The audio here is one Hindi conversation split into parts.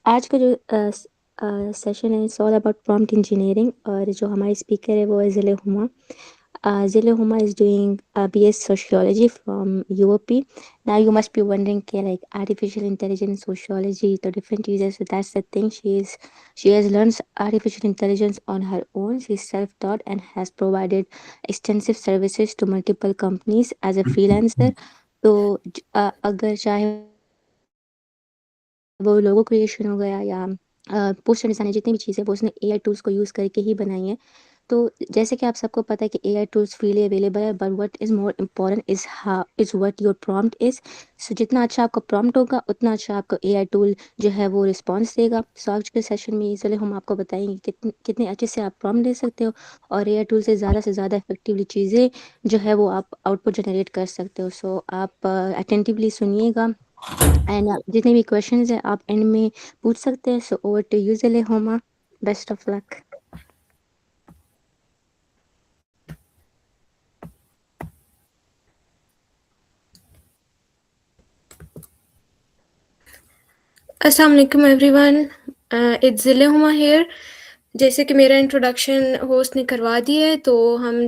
आज का जो सेशन है it's all about prompt engineering और जो हमारे स्पीकर है वो है Zile Huma. Zile Huma is doing BS sociology from UOP. Now you must be wondering कि लाइक आर्टिफिशियल इंटेलिजेंस सोशियोलॉजी तो डिफरेंट चीज़ है, so that's the thing she has learns artificial intelligence on her own. She is self taught and has provided extensive services to multiple companies as a freelancer। तो अगर चाहे वो लोगो क्रिएशन हो गया या पोस्टर डिज़ाइन जितनी भी चीज़ें वो उसने एआई टूल्स को यूज़ करके ही बनाई हैं। तो जैसे कि आप सबको पता है कि एआई टूल्स फ्रीली अवेलेबल है, but what is more important is what your prompt is. So जितना अच्छा आपका प्रॉम्प्ट होगा उतना अच्छा आपका एआई टूल जो है वो रिस्पॉन्स देगा। सो आज के सेशन में चलिए हम आपको बताएंगे कितने अच्छे से आप प्रॉम्प्ट दे सकते हो और एआई टूल से ज़्यादा इफेक्टिवली चीज़ें जो है वो आप आउटपुट जनरेट कर सकते हो। सो आप अटेंटिवली सुनिएगा एंड जितने भी क्वेश्चंस हैं आप एंड में पूछ सकते हैं। सो ओवर टू यू ज़िले होमा, बेस्ट ऑफ लक। अस्सलाम वालेकुम एवरीवन, इट्स ज़िले हुमा हियर। जैसे कि मेरा इंट्रोडक्शन होस्ट ने करवा दिया है तो हम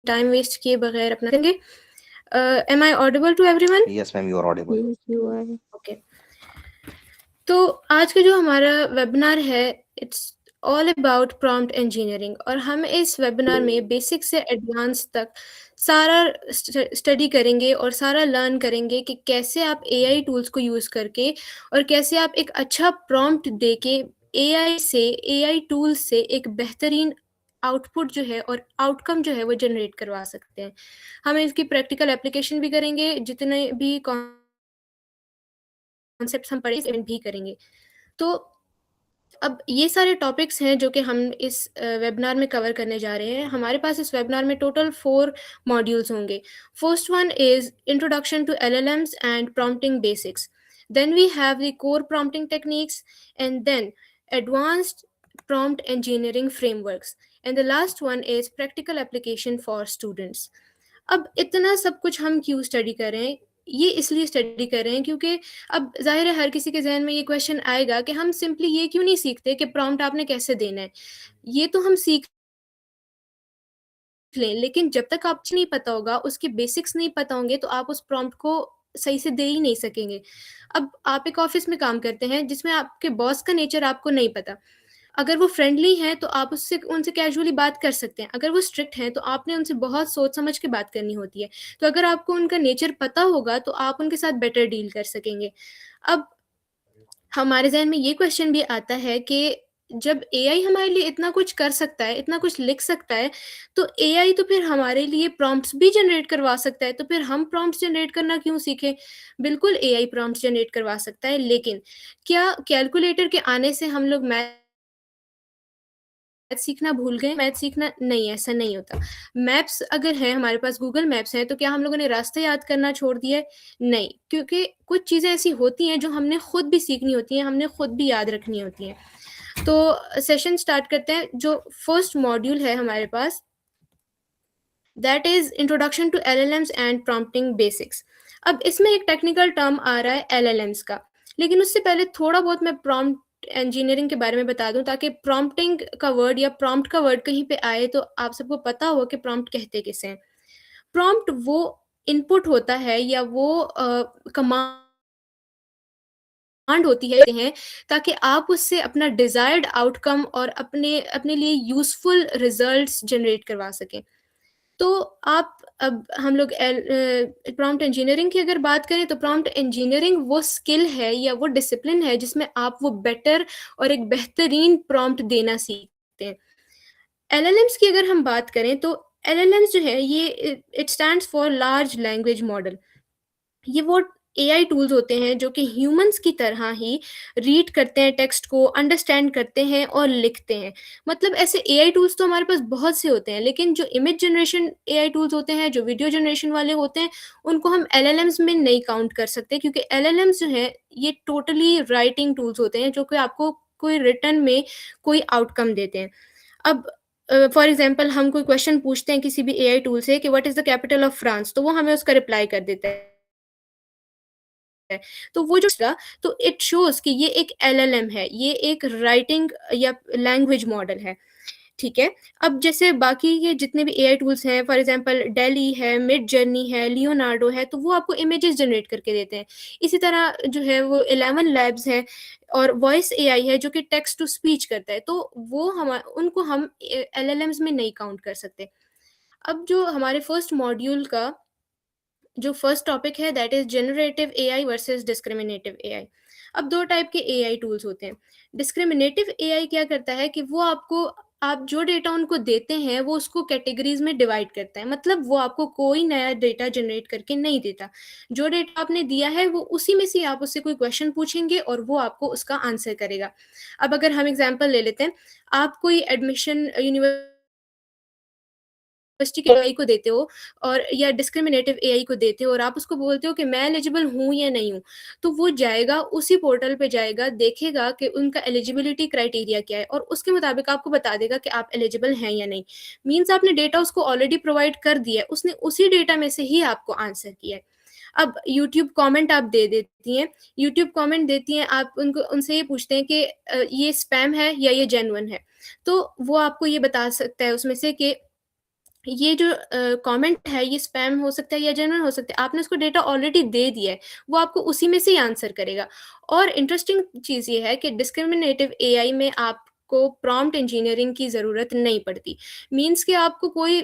टाइम वेस्ट किए बगैर अपना करेंगे। Am I audible to everyone? Yes, ma'am, you are audible. Yes you are. Okay. तो आज का जो हमारा वेबिनार है it's all about prompt engineering और हम इस वेबिनार में बेसिक से एडवांस तक सारा स्टडी करेंगे और सारा लर्न करेंगे कि कैसे आप एआई टूल्स को यूज़ करके और कैसे आप एक अच्छा प्रॉम्प्ट देके एआई टूल से एक बेहतरीन आउटपुट जो है और आउटकम जो है वो जनरेट करवा सकते हैं। हम इसकी प्रैक्टिकल एप्लीकेशन भी करेंगे, जितने भी कॉन्सेप्ट्स हम पढ़े भी करेंगे। तो अब ये सारे टॉपिक्स हैं जो कि हम इस वेबिनार में कवर करने जा रहे हैं। हमारे पास इस वेबिनार में टोटल 4 मॉड्यूल्स होंगे। First one is introduction to LLMs and prompting basics. Then we have the core prompting techniques and then advanced prompt engineering frameworks, and the last one is practical application for students। अब इतना सब कुछ हम क्यों स्टडी कर रहे हैं? ये इसलिए स्टडी कर रहे हैं क्योंकि अब ज़ाहिर है हर किसी के ज़हन में ये क्वेश्चन आएगा कि हम सिंपली ये क्यों नहीं सीखते कि प्रॉम्प्ट आपने कैसे देना है? ये तो हम सीख लें, लेकिन जब तक आपको नहीं पता होगा, उसके बेसिक्स नहीं पता होंगे, तो आप उस प्रॉम्प्ट को सही से दे ही नहीं सकेंगे। अब आप एक ऑफ़िस में काम करते हैं, जिसमें आपके बॉस का नेचर आपको नहीं पता। अगर वो फ्रेंडली हैं, तो आप उनसे कैजुअली बात कर सकते हैं। अगर वो स्ट्रिक्ट हैं, तो आपने उनसे बहुत सोच-समझ के बात करनी होती है। तो अगर आपको उनका नेचर पता होगा, तो आप उनके साथ बेटर डील कर सकेंगे। अब हमारे ज़हन में ये क्वेश्चन भी आता है कि जब एआई हमारे लिए इतना कुछ कर सकता है, इतना कुछ लिख सकता है, तो एआई तो फिर हमारे लिए प्रॉम्प्ट्स भी जनरेट करवा सकता है, तो फिर हम प्रॉम्प्ट्स जनरेट करना क्यों सीखें? बिल्कुल एआई प्रॉम्प्ट्स जनरेट करवा सकता है, लेकिन क्या कैलकुलेटर के आने से हम लोग मैथ सीखना भूल गए? मैथ सीखना नहीं, ऐसा नहीं होता। मैप्स अगर हैं, हमारे पास गूगल मैप्स हैं, तो क्या हम लोगों ने रास्ते याद करना छोड़ दिया है? नहीं, क्योंकि कुछ चीज़ें ऐसी होती हैं जो हमने खुद भी सीखनी होती हैं, हमने खुद भी याद रखनी होती हैं। तो सेशन स्टार्ट करते हैं। जो फर्स्ट मॉड्यूल है हमारे पास, that is introduction to LLMs and prompting basics. अब इसमें एक टेक्निकल टर्म आ रहा है एलएलएम्स का, लेकिन उससे पहले थोड़ा बहुत मैं प्रॉम्प्ट इंजीनियरिंग के बारे में बता दूं, ताकि प्रॉम्प्टिंग का वर्ड या प्रॉम्प्ट का वर्ड कहीं पे आए तो आप सबको पता हो कि प्रॉम्प्ट कहते किसे हैं। प्रॉम्प्ट वो इनपुट होता है या वो कमांड होती है ताकि आप उससे अपना डिजायर्ड आउटकम और अपने अपने लिए यूजफुल रिजल्ट्स जनरेट करवा सकें। तो आप अब हम लोग प्रॉम्प्ट इंजीनियरिंग की अगर बात करें, तो प्रॉम्प्ट इंजीनियरिंग वो स्किल है या वो डिसिप्लिन है जिसमें आप वो बेटर और एक बेहतरीन प्रॉम्प्ट देना सीखते हैं। एलएलएम्स की अगर हम बात करें, तो एलएलएम्स जो है ये it stands for large language model. ये वो एआई टूल्स होते हैं जो कि ह्यूमंस की तरह ही रीड करते हैं, टेक्स्ट को अंडरस्टैंड करते हैं और लिखते हैं। मतलब ऐसे एआई टूल्स तो हमारे पास बहुत से होते हैं, लेकिन जो इमेज जनरेशन एआई टूल्स होते हैं, जो वीडियो जनरेशन वाले होते हैं, उनको हम एलएलएम्स में नहीं काउंट कर सकते, क्योंकि एलएलएम्स जो है ये टोटली राइटिंग टूल्स होते हैं जो कि आपको कोई रिटर्न में कोई आउटकम देते हैं। अब फॉर एग्जाम्पल हम कोई क्वेश्चन पूछते हैं किसी भी एआई टूल से कि what is the capital of France, तो वो हमें उसका रिप्लाई कर देता है। है। तो वो जो तो इट शोज़ कि ये एक एलएलएम है, ये एक राइटिंग या लैंग्वेज मॉडल है। ठीक है? अब जैसे बाकी के जितने भी एआई टूल्स हैं, फॉर एग्ज़ाम्पल डैली है, मिड जर्नी है, लियोनार्डो है, तो वो आपको इमेजेस जनरेट करके देते हैं। इसी तरह जो है वो 11 लैब्स है और वॉइस एआई है जो कि टेक्स्ट टू स्पीच करता है, तो वो उनको हम एलएलएम्स में नहीं काउंट कर सकते। अब जो हमारे फर्स्ट मॉड्यूल का जो फर्स्ट टॉपिक है that is generative AI versus discriminative AI. अब 2 टाइप के एआई टूल्स होते हैं। डिस्क्रिमिनेटिव एआई क्या करता है कि वो आपको आप जो डेटा उनको देते हैं वो उसको कैटेगरीज़ में डिवाइड करता है। मतलब वो आपको कोई नया डेटा जनरेट करके नहीं देता। जो डेटा आपने दिया है वो उसी में से आप उससे कोई क्वेश्चन पूछेंगे और वो आपको उसका आंसर करेगा। अब अगर हम एग्ज़ाम्पल ले लेते हैं, आप कोई एडमिशन यूनिवर्सिटी के एआई को देते हो और या डिस्क्रिमिनेटिव एआई को देते हो और आप उसको बोलते हो कि मैं एलिजिबल हूँ या नहीं हूँ, तो वो जाएगा उसी पोर्टल पे जाएगा, देखेगा कि उनका एलिजिबिलिटी क्राइटेरिया क्या है और उसके मुताबिक आपको बता देगा कि आप एलिजिबल हैं या नहीं। मीन्स आपने डेटा उसको ऑलरेडी प्रोवाइड कर दिया है, उसने उसी डेटा में से ही आपको आंसर किया है। अब यूट्यूब कमेंट आप दे देती हैं, यूट्यूब कमेंट देती हैं, आप उनको उनसे ये पूछते हैं कि ये स्पैम है या ये जेन्युइन है? तो वो आपको ये बता सकता है उसमें से कि ये जो कमेंट है ये स्पैम हो सकता है या जेन्युइन हो सकता है। आपने उसको डेटा ऑलरेडी दे दिया है, वो आपको उसी में से ही आंसर करेगा। और इंटरेस्टिंग चीज़ ये है कि डिस्क्रिमिनेटिव एआई में आपको प्रॉम्प्ट इंजीनियरिंग की ज़रूरत नहीं पड़ती। मीन्स कि आपको कोई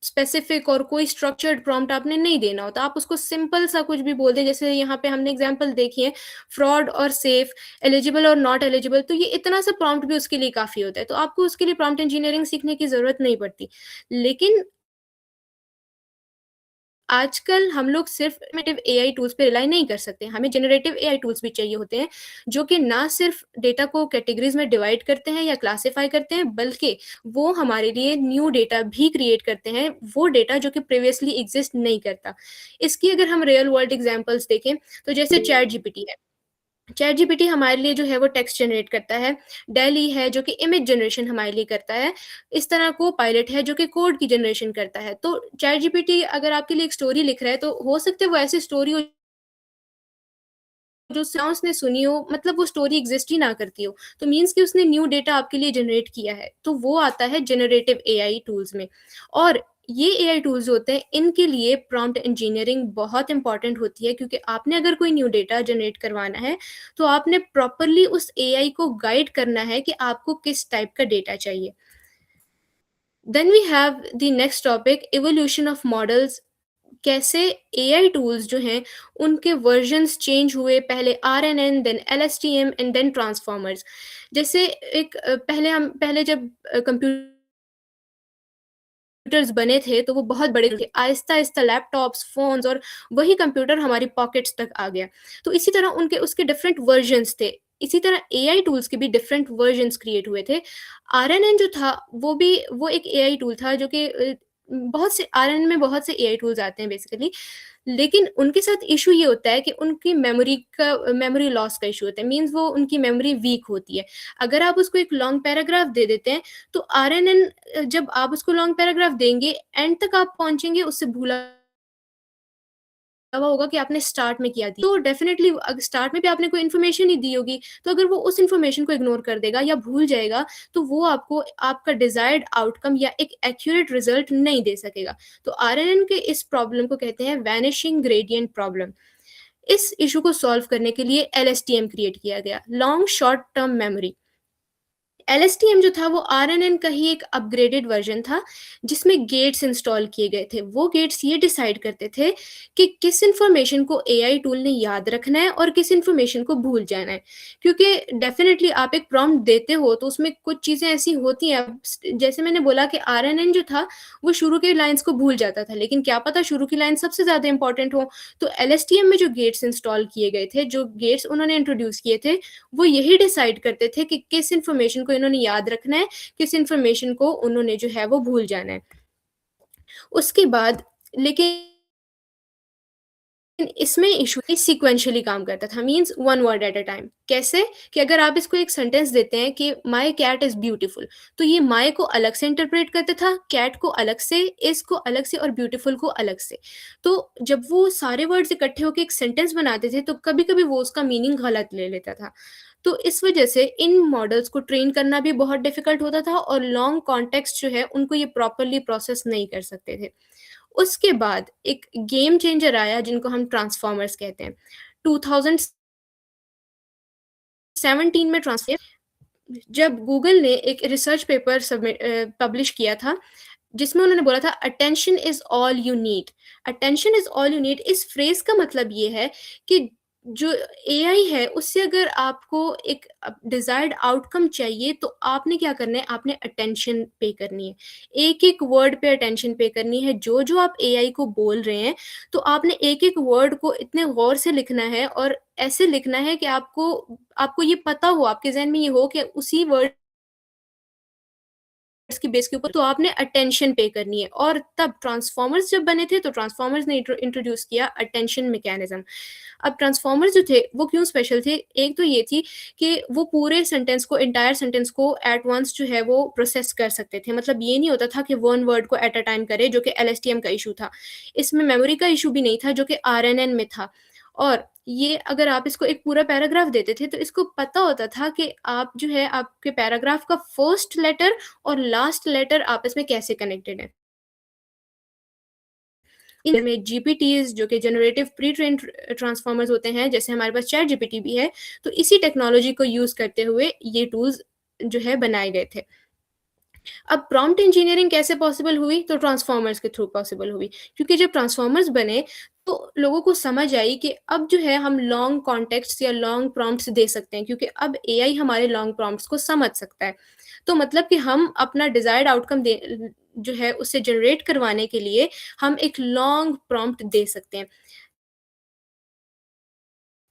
स्पेसिफिक और कोई स्ट्रक्चर्ड प्रॉम्प्ट आपने नहीं देना होता। आप उसको सिंपल सा कुछ भी बोल दें, जैसे यहाँ पे हमने एग्ज़ाम्पल देखी है, फ्रॉड और सेफ, एलिजिबल और नॉट एलिजिबल, तो ये इतना सा प्रॉम्प्ट भी उसके लिए काफ़ी होता है। तो आपको उसके लिए प्रॉम्प्ट इंजीनियरिंग सीखने की ज़रूरत नहीं पड़ती। लेकिन आजकल हम लोग सिर्फ़ जनरेटिव एआई टूल्स पे रिलाई नहीं कर सकते, हमें जनरेटिव एआई टूल्स भी चाहिए होते हैं, जो कि ना सिर्फ़ डेटा को कैटेगरीज़ में डिवाइड करते हैं या क्लासिफ़ाई करते हैं, बल्कि वो हमारे लिए न्यू डेटा भी क्रिएट करते हैं, वो डेटा जो कि प्रीवियसली एक्ज़िस्ट नहीं करता। इसकी अगर हम रियल वर्ल्ड एग्ज़ाम्पल्स देखें, तो जैसे चैट जीपीटी है। चैट जीपीटी हमारे लिए जो है वो टेक्स्ट जनरेट करता है, डैली है जो कि इमेज जनरेशन हमारे लिए करता है, इस तरह कोपायलट है जो कि कोड की जनरेशन करता है। तो चैट जीपीटी अगर आपके लिए एक स्टोरी लिख रहा है तो हो सकता है वो ऐसी स्टोरी हो जो उसने सुनी हो, मतलब वो स्टोरी एग्ज़िस्ट ही ना करती हो। तो मीन्स कि उसने न्यू डेटा आपके लिए जनरेट किया है, तो वो आता है जनरेटिव एआई टूल्स में। और ये एआई टूल्स होते हैं, इनके लिए प्रॉम्प्ट इंजीनियरिंग बहुत इम्पोर्टेंट होती है, क्योंकि आपने अगर कोई न्यू डेटा जनरेट करवाना है, तो आपने प्रॉपरली उस एआई को गाइड करना है कि आपको किस टाइप का डेटा चाहिए। Then we have the next topic, evolution of models. कैसे एआई टूल्स जो हैं उनके वर्जन्स चेंज हुए, पहले RNN, then LSTM and then transformers. जैसे पहले जब कंप्यूटर्स बने थे तो वो बहुत बड़े थे, आहिस्ता-आहिस्ता लैपटॉप्स, फ़ोन्स और वही कंप्यूटर हमारी पॉकेट्स तक आ गया। तो इसी तरह उनके उसके डिफरेंट वर्जन्स थे। इसी तरह एआई टूल्स के भी डिफरेंट वर्जन्स क्रिएट हुए थे। आरएनएन जो था वो एक एआई टूल था जो कि बहुत से आरएनएन में बहुत से एआई टूल्स आते हैं बेसिकली। लेकिन उनके साथ इश्यू ये होता है कि उनकी मेमोरी लॉस का इश्यू होता है, मीन्स वो उनकी मेमोरी वीक होती है। अगर आप उसको एक लॉन्ग पैराग्राफ दे देते हैं, तो आरएनएन जब आप उसको लॉन्ग पैराग्राफ देंगे, एंड तक आप पहुँचेंगे उससे भूला हुआ होगा कि आपने स्टार्ट में क्या दिया। तो डेफ़िनेटली स्टार्ट में भी आपने कोई इन्फॉर्मेशन ही दी होगी, तो अगर वो उस इन्फॉर्मेशन को इग्नोर कर देगा या भूल जाएगा, तो वो आपको आपका डिज़ायर्ड आउटकम या एक एक्यूरेट रिज़ल्ट नहीं दे सकेगा। तो आरएनएन के इस प्रॉब्लम को कहते हैं वैनिशिंग ग्रेडिएंट प्रॉब्लम। इस इश्यू को सॉल्व करने के लिए एलएसटीएम क्रिएट किया गया, long short term memory. LSTM जो था वो आरएनएन का ही एक अपग्रेडेड वर्ज़न था, जिसमें गेट्स इंस्टॉल किए गए थे। वो गेट्स ये डिसाइड करते थे कि किस इन्फॉर्मेशन को एआई टूल ने याद रखना है और किस इन्फॉर्मेशन को भूल जाना है। क्योंकि डेफ़िनेटली आप एक प्रॉम्प्ट देते हो तो उसमें कुछ चीज़ें ऐसी होती हैं, अब जैसे मैंने बोला कि आरएनएन जो था वो शुरू के लाइन्स को भूल जाता था, लेकिन क्या पता शुरू की लाइन सबसे ज़्यादा इम्पोर्टेंट हो। तो एलएसटीएम में जो गेट्स इंस्टॉल किए गए थे, जो गेट्स उन्होंने इंट्रोड्यूस किए थे, वो यही डिसाइड करते थे कि किस इन्फॉर्मेशन को इन्होंने याद रखना है, किस इन्फॉर्मेशन को उन्होंने जो है वो भूल जाना है। उसके बाद लेकिन इसमें इशू सीक्वेंशियली काम करता था, means one word at a time. कैसे? कि अगर आप इसको एक सेंटेंस देते हैं कि माय कैट इज ब्यूटीफुल, तो ये माय को अलग से इंटरप्रेट करता था, कैट को अलग से, इज को अलग से और ब्यूटीफुल को अलग से। तो जब वो सारे वर्ड्स इकट्ठे होकर एक सेंटेंस बनाते थे तो कभी कभी वो उसका मीनिंग गलत ले लेता था। तो इस वजह से इन मॉडल्स को ट्रेन करना भी बहुत डिफिकल्ट होता था और लॉन्ग कॉन्टेक्स्ट जो है उनको ये प्रॉपरली प्रोसेस नहीं कर सकते थे। उसके बाद एक गेम चेंजर आया जिनको हम ट्रांसफॉर्मर्स कहते हैं। 2017 में ट्रांसफॉर्मर, जब गूगल ने एक रिसर्च पेपर सबमिट पब्लिश किया था जिसमें उन्होंने बोला था attention is all you need. Attention is all you need, इस फ्रेज का मतलब ये है कि जो एआई है उससे अगर आपको एक डिजायर्ड आउटकम चाहिए तो आपने क्या करना है, आपने अटेंशन पे करनी है, एक एक वर्ड पे अटेंशन पे करनी है। जो जो आप एआई को बोल रहे हैं तो आपने एक एक वर्ड को इतने गौर से लिखना है और ऐसे लिखना है कि आपको आपको ये पता हो, आपके जहन में ये हो कि उसी वर्ड की बेस के ऊपर तो आपने अटेंशन पे करनी है। और तब ट्रांसफॉर्मर्स जब बने थे तो ट्रांसफॉर्मर्स ने इंट्रोड्यूस किया अटेंशन मैकेनिज्म। अब ट्रांसफॉर्मर्स जो थे वो क्यों स्पेशल थे, एक तो ये थी कि वो पूरे सेंटेंस को, इंटायर सेंटेंस को एट वंस जो है वो प्रोसेस कर सकते थे। मतलब ये नहीं होता था कि वन वर्ड को एट अ टाइम करे, जो कि एलएसटीएम का इशू था। इसमें मेमोरी का इशू भी नहीं था जो कि आरएनएन में था। और ये अगर आप इसको एक पूरा पैराग्राफ देते थे तो इसको पता होता था कि आप जो है आपके पैराग्राफ का फर्स्ट लेटर और लास्ट लेटर आपस में कैसे कनेक्टेड है। इनमें जीपीटीज जो कि जनरेटिव प्री ट्रेन ट्रांसफॉर्मर्स होते हैं, जैसे हमारे पास चैट जीपीटी भी है, तो इसी टेक्नोलॉजी को यूज करते हुए ये टूल्स जो है बनाए गए थे। अब प्रॉम्प्ट इंजीनियरिंग कैसे पॉसिबल हुई, तो ट्रांसफॉर्मर्स के थ्रू पॉसिबल हुई। क्योंकि जब ट्रांसफॉर्मर्स बने तो लोगों को समझ आई कि अब जो है हम लॉन्ग कॉन्टेक्स्ट या लॉन्ग प्रॉम्प्ट्स दे सकते हैं, क्योंकि अब एआई हमारे लॉन्ग प्रॉम्प्ट्स को समझ सकता है। तो मतलब कि हम अपना डिजायर्ड आउटकम दे जो है उससे जनरेट करवाने के लिए हम एक लॉन्ग प्रॉम्प्ट दे सकते हैं।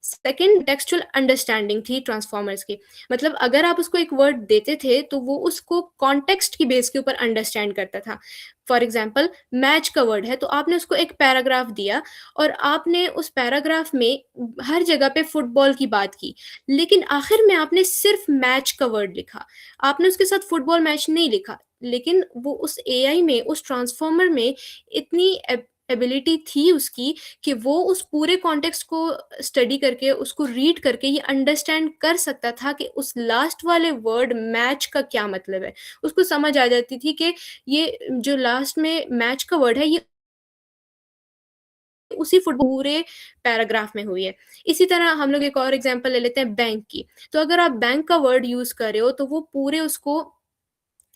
सेकंड टेक्सचुअल अंडरस्टैंडिंग थी ट्रांसफॉर्मर्स की। मतलब अगर आप उसको एक वर्ड देते थे तो वो उसको कॉन्टेक्स्ट की बेस के ऊपर अंडरस्टैंड करता था। फॉर एग्जाम्पल मैच का वर्ड है तो आपने उसको एक पैराग्राफ दिया और आपने उस पैराग्राफ में हर जगह पे फुटबॉल की बात की, लेकिन आखिर में आपने सिर्फ मैच का वर्ड लिखा, आपने उसके साथ फुटबॉल मैच नहीं लिखा। लेकिन वो उस एआई में, उस ट्रांसफॉर्मर में इतनी एबिलिटी थी उसकी कि वो उस पूरे कॉन्टेक्स्ट को स्टडी करके, उसको रीड करके ये अंडरस्टैंड कर सकता था कि उस लास्ट वाले वर्ड मैच का क्या मतलब है। उसको समझ आ जाती थी कि ये जो लास्ट में मैच का वर्ड है ये उसी पूरे पैराग्राफ में हुई है। इसी तरह हम लोग एक और एग्जांपल ले लेते हैं बैंक की। तो अगर आप बैंक का वर्ड यूज़ कर रहे हो तो वो पूरे उसको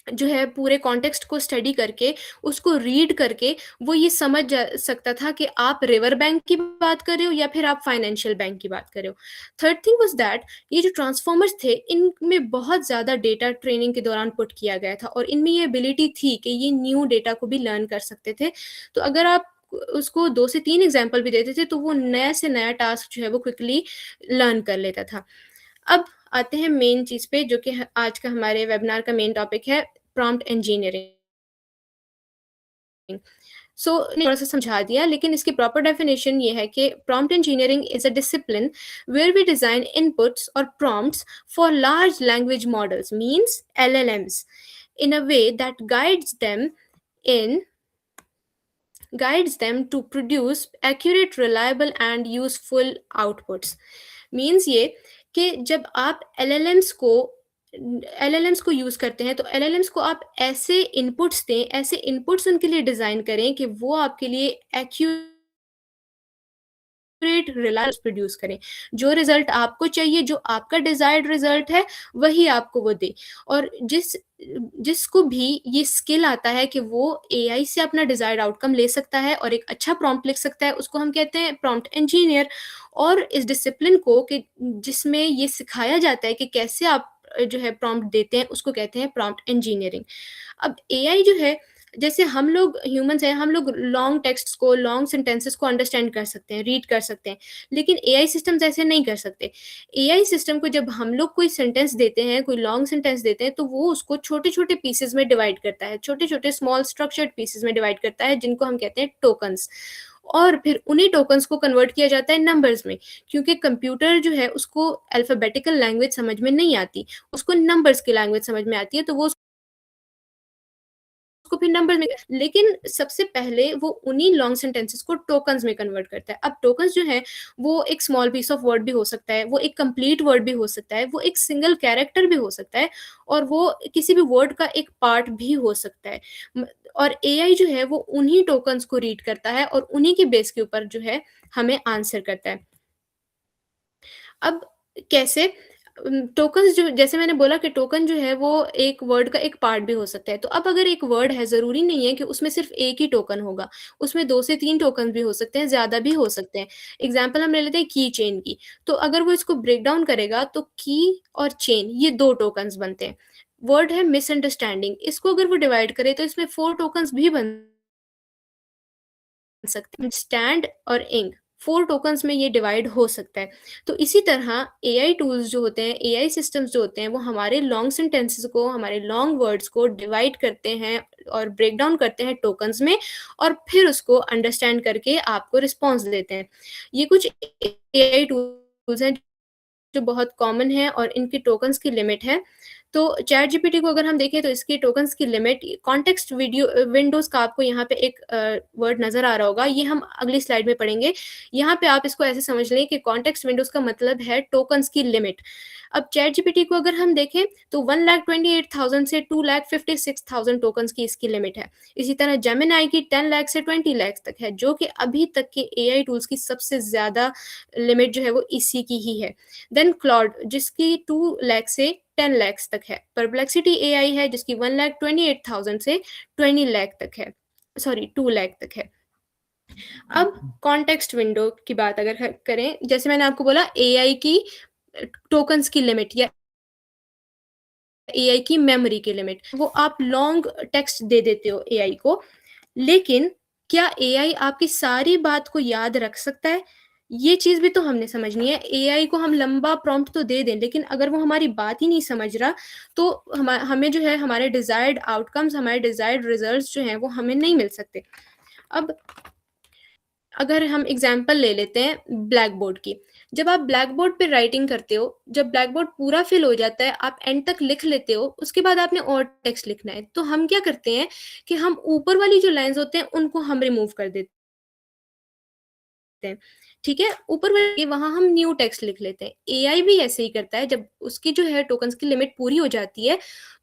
जो है पूरे कॉन्टेक्स्ट को स्टडी करके, उसको रीड करके वो ये समझ जा सकता था कि आप रिवर बैंक की बात कर रहे हो या फिर आप फाइनेंशियल बैंक की बात कर रहे हो। थर्ड थिंग वाज़ दैट ये जो ट्रांसफॉर्मर्स थे इनमें बहुत ज़्यादा डेटा ट्रेनिंग के दौरान पुट किया गया था और इनमें ये एबिलिटी थी कि ये न्यू डेटा को भी लर्न कर सकते थे। तो अगर आप उसको 2 से 3 एग्ज़ाम्पल भी देते थे तो वो नया से नया टास्क जो है वो क्विकली लर्न कर लेता था। अब आते हैं मेन चीज़ पे जो कि आज का हमारे वेबिनार का मेन टॉपिक है, प्रॉम्प्ट इंजीनियरिंग। सो थोड़ा सा समझा दिया, लेकिन इसकी प्रॉपर डेफिनेशन ये है कि prompt engineering is a discipline where we design inputs और prompts for large language models, means LLMs, in a way that in guides them to produce accurate, reliable and useful outputs। Means ये कि जब आप एलएलएम्स को यूज़ करते हैं तो एलएलएम्स को आप ऐसे इनपुट्स दें, ऐसे इनपुट्स उनके लिए डिज़ाइन करें कि वो आपके लिए एक्यूरेट, रिलायबल प्रोड्यूस करें। जो रिजल्ट आपको चाहिए, जो आपका डिजायर्ड रिजल्ट है, वही आपको वो दे। और जिसको भी ये स्किल आता है कि वो एआई से अपना डिजायर्ड आउटकम ले सकता है और एक अच्छा प्रॉम्प्ट लिख सकता है, उसको हम कहते हैं प्रॉम्प्ट इंजीनियर। और इस डिसिप्लिन को कि जिसमें ये सिखाया जाता है कि कैसे आप जो है प्रॉम्प्ट देते हैं, उसको कहते हैं प्रॉम्प्ट इंजीनियरिंग। अब एआई जो है, जैसे हम लोग ह्यूमंस हैं, हम लोग लॉन्ग टेक्स्ट्स को, लॉन्ग सेंटेंसेस को अंडरस्टैंड कर सकते हैं, रीड कर सकते हैं, लेकिन एआई सिस्टम्स ऐसे नहीं कर सकते। एआई सिस्टम को जब हम लोग कोई सेंटेंस देते हैं, कोई लॉन्ग सेंटेंस देते हैं, तो वो उसको छोटे-छोटे पीसेस में डिवाइड करता है, छोटे-छोटे स्मॉल स्ट्रक्चर्ड पीसेस में डिवाइड करता है, जिनको हम कहते हैं टोकन्स। और फिर उन्हीं टोकन्स को कन्वर्ट किया जाता है नंबर्स में, क्योंकि कंप्यूटर जो है उसको अल्फ़ाबेटिकल लैंग्वेज समझ में नहीं आती, उसको नंबर्स की लैंग्वेज समझ में आती है, तो वो उसको फिर नंबर में, लेकिन सबसे पहले वो उन्हीं लॉन्ग सेंटेंसेस को टोकन्स में कन्वर्ट करता है। अब टोकन्स जो है वो एक स्मॉल पीस ऑफ वर्ड भी हो सकता है, वो एक कंप्लीट वर्ड भी हो सकता है, वो एक सिंगल कैरेक्टर भी हो सकता है, और वो किसी भी वर्ड का एक पार्ट भी हो सकता है। और एआई जो है वो उन्हीं टोकन्स को रीड करता है और उन्हीं के बेस के ऊपर जो है हमें आंसर करता है। अब कैसे? टोकन्स जो, जैसे मैंने बोला कि टोकन जो है वो एक वर्ड का एक पार्ट भी हो सकता है। तो अब अगर एक वर्ड है, ज़रूरी नहीं है कि उसमें सिर्फ़ एक ही टोकन होगा, उसमें 2 से 3 टोकन भी हो सकते हैं, ज़्यादा भी हो सकते हैं। एग्ज़ाम्पल हम ले लेते हैं की चेन की, तो अगर वो इसको ब्रेक डाउन करेगा तो की और चेन ये 2 टोकन्स बनते हैं। वर्ड है मिसअंडरस्टैंडिंग, इसको अगर वो डिवाइड करे तो इसमें 4 टोकन्स भी बन सकते हैं। स्टैंड और इंक 4 टोकन्स में ये डिवाइड हो सकता है। तो इसी तरह एआई टूल्स जो होते हैं, एआई सिस्टम्स जो होते हैं, वो हमारे लॉन्ग सेंटेंसेस को, हमारे लॉन्ग वर्ड्स को डिवाइड करते हैं और ब्रेक डाउन करते हैं टोकन्स में, और फिर उसको अंडरस्टैंड करके आपको रिस्पॉन्स देते हैं। ये कुछ एआई टूल्स हैं जो बहुत कॉमन है और इनकी टोकन्स की लिमिट है। तो चैट जीपीटी को अगर हम देखें तो इसकी टोकन्स की लिमिट, कॉन्टेक्स्ट वीडियो विंडोज़ का आपको यहाँ पे एक वर्ड नज़र आ रहा होगा, ये हम अगली स्लाइड में पढ़ेंगे। यहाँ पे आप इसको ऐसे समझ लें कि कॉन्टेक्स्ट विंडोज़ का मतलब है टोकन्स की लिमिट। अब चैट जीपीटी को अगर हम देखें तो 1,28,000 से 2,56,000 टोकन्स की इसकी लिमिट है। इसी तरह जेमिनी की 10 लाख से 20 लाख तक है, जो कि अभी तक के एआई टूल्स की सबसे ज़्यादा लिमिट जो है वो इसी की ही है। देन क्लॉड जिसकी 2 लाख से 10 लाख तक है। परप्लेक्सिटी एआई है जिसकी 1,28,000 से 20 लाख तक है, सॉरी 2 लाख तक है। अब कॉन्टेक्स्ट विंडो की बात अगर करें, जैसे मैंने आपको बोला एआई की टोकन्स की लिमिट या एआई की मेमोरी की लिमिट, वो आप लॉन्ग टेक्स्ट दे देते हो एआई को, लेकिन क्या एआई आपकी सारी बात को याद रख सकता है? ये चीज़ भी तो हमने समझनी है। एआई को हम लंबा प्रॉम्प्ट तो दे दें, लेकिन अगर वो हमारी बात ही नहीं समझ रहा, तो हमें जो है हमारे डिज़ायर्ड आउटकम्स, हमारे डिज़ायर्ड रिज़ल्ट्स जो हैं, वो हमें नहीं मिल सकते। अब अगर हम एग्ज़ाम्पल ले लेते हैं ब्लैक बोर्ड की। जब आप ब्लैक बोर्ड पे राइटिंग करते हो, जब ब्लैक बोर्ड पूरा फिल हो जाता है, आप एंड तक लिख लेते हो, उसके बाद आपने और टेक्स्ट लिखना है। तो हम क्या करते हैं कि हम ऊपर वाली जो लाइन्स होते हैं, उनको हम रिमूव कर देते हैं, ठीक है? ऊपर वाले वहाँ हम न्यू टेक्स्ट लिख लेते हैं। एआई भी ऐसे ही करता है, जब उसकी जो है टोकन्स की लिमिट पूरी हो जाती है,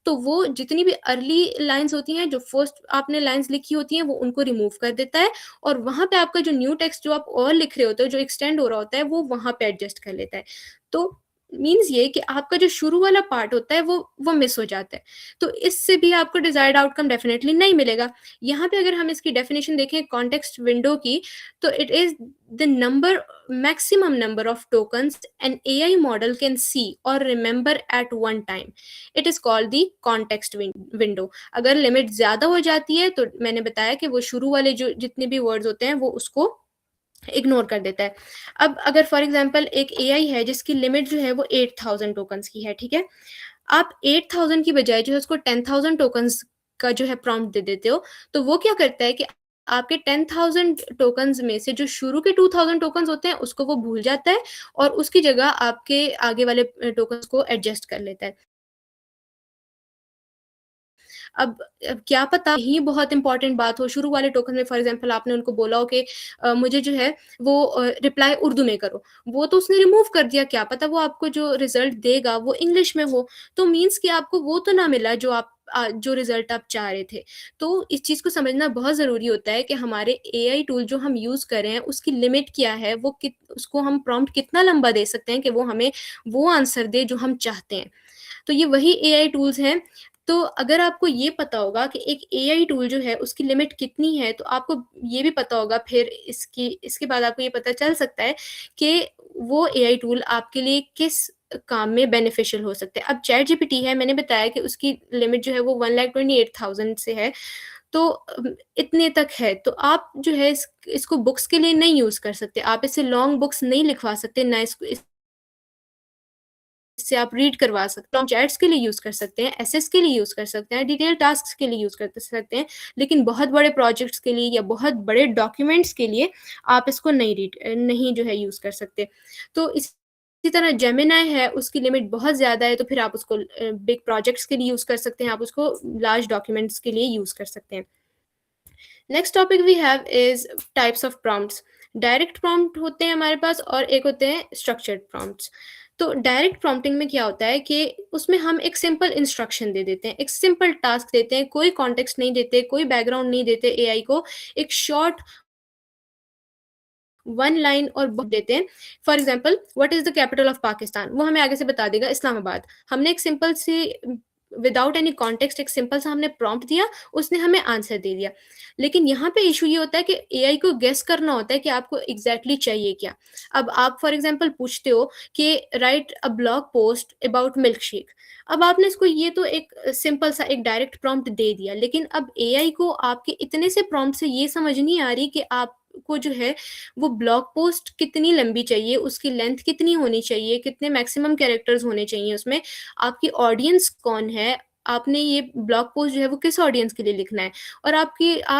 तो वो जितनी भी अर्ली लाइन्स होती हैं, जो फर्स्ट आपने लाइन्स लिखी होती हैं, वो उनको रिमूव कर देता है, और वहाँ पे आपका जो न्यू टेक्स्ट जो आप और लिख रहे होते हो, जो एक्सटेंड हो रहा होता है, वो वहाँ पे एडजस्ट कर लेता है। तो मीन्स ये कि आपका जो शुरू वाला पार्ट होता है, वो मिस हो जाता है। तो इससे भी आपको डिज़ायर्ड आउटकम डेफिनिटली नहीं मिलेगा। यहाँ पे अगर हम इसकी डेफिनिशन देखें कॉन्टेक्स्ट विंडो की, तो it is the number maximum number of tokens an AI model can see or remember at one time. It is called the context window. अगर लिमिट ज़्यादा हो जाती है तो मैंने बताया कि वो शुरू वाले जो जितने भी वर्ड्स होते हैं वो उसको इग्नोर कर देता है। अब अगर फॉर एग्जांपल एक एआई है जिसकी लिमिट जो है वो 8,000 टोकन्स की है, ठीक है? आप 8,000 की बजाय जो है उसको 10,000 टोकन्स का जो है प्रॉम्प्ट दे देते हो, तो वो क्या करता है कि आपके 10,000 टोकन्स में से जो शुरू के 2,000 टोकन्स होते हैं उसको वो भूल जाता है और उसकी जगह आपके आगे वाले टोकन्स को एडजस्ट कर लेता है। अब क्या पता यही बहुत इम्पोर्टेंट बात हो, शुरू वाले टोकन में फॉर एग्ज़ाम्पल आपने उनको बोला हो कि मुझे जो है वो रिप्लाई उर्दू में करो। वो तो उसने रिमूव कर दिया, क्या पता वो आपको जो रिज़ल्ट देगा वो इंग्लिश में हो। तो मीन्स कि आपको वो तो ना मिला जो जो रिज़ल्ट आप चाह रहे थे। तो इस चीज़ को समझना बहुत ज़रूरी होता है कि हमारे एआई टूल जो हम यूज़ कर रहे हैं उसकी लिमिट क्या है, वो उसको हम प्रॉम्प्ट कितना लंबा दे सकते हैं कि वो हमें वो आंसर दे जो हम चाहते हैं। तो ये वही एआई टूल्स हैं। तो अगर आपको ये पता होगा कि एक एआई टूल जो है उसकी लिमिट कितनी है, तो आपको ये भी पता होगा फिर इसके बाद आपको ये पता चल सकता है कि वो एआई टूल आपके लिए किस काम में बेनिफिशियल हो सकता है। अब चैट जीपीटी है, मैंने बताया कि उसकी लिमिट जो है वो 1,28,000 से है, तो इतने तक है। तो आप जो है इसको बुक्स के लिए नहीं यूज़ कर सकते। आप इससे लॉन्ग बुक्स नहीं लिखवा सकते, ना जिससे आप रीड करवा सकते हैं, चैट्स के लिए यूज़ कर सकते हैं, एसेस के लिए यूज़ कर सकते हैं, डिटेल टास्क्स के लिए यूज़ कर सकते हैं, लेकिन बहुत बड़े प्रोजेक्ट्स के लिए या बहुत बड़े डॉक्यूमेंट्स के लिए आप इसको नहीं जो है यूज़ कर सकते। तो इसी तरह जेमिनाई है, उसकी लिमिट बहुत ज़्यादा है, तो फिर आप उसको बिग प्रोजेक्ट्स के लिए यूज़ कर सकते हैं, आप उसको लार्ज डॉक्यूमेंट्स के लिए यूज़ कर सकते हैं। Next topic we have is types of prompts. Direct prompt होते हैं हमारे पास और एक होते हैं स्ट्रक्चर्ड प्रॉम्प्ट्स। तो डायरेक्ट प्रॉम्प्टिंग में क्या होता है कि उसमें हम एक सिंपल इंस्ट्रक्शन दे देते हैं, एक सिंपल टास्क देते हैं, कोई कॉन्टेक्स्ट नहीं देते, कोई बैकग्राउंड नहीं देते एआई को, एक शॉर्ट वन लाइन और बुक देते हैं। For example, what is the capital of Pakistan, वो हमें आगे से बता देगा इस्लामाबाद। हमने एक सिंपल सी विदाउट एनी कॉन्टेक्स्ट एक सिंपल सा हमने प्रॉम्प्ट दिया, उसने हमें आंसर दे दिया। लेकिन यहाँ पे इशू ये होता है कि एआई को गेस करना होता है कि आपको एग्जैक्टली चाहिए क्या। अब आप फॉर एग्जाम्पल पूछते हो कि right a blog post about milk shake. अब आपने इसको ये तो एक सिंपल सा एक डायरेक्ट प्रॉम्प्ट दे दिया, लेकिन अब एआई को आपके इतने से प्रॉम्प्ट से ये समझ नहीं आ रही कि आपको जो है वो ब्लॉग पोस्ट कितनी लंबी चाहिए, उसकी लेंथ कितनी होनी चाहिए, कितने मैक्सिमम कैरेक्टर्स होने चाहिए उसमें, आपकी ऑडियंस कौन है, आपने ये ब्लॉग पोस्ट जो है वो किस ऑडियंस के लिए लिखना है, और आप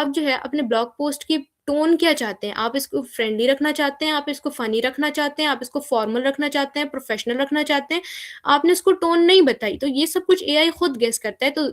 जो है अपने ब्लॉग पोस्ट की टोन क्या चाहते हैं। आप इसको फ्रेंडली रखना चाहते हैं, आप इसको फनी रखना चाहते हैं, आप इसको फॉर्मल रखना चाहते हैं, प्रोफेशनल रखना चाहते हैं। आपने इसको टोन नहीं बताई, तो ये सब कुछ एआई खुद गेस करता है। तो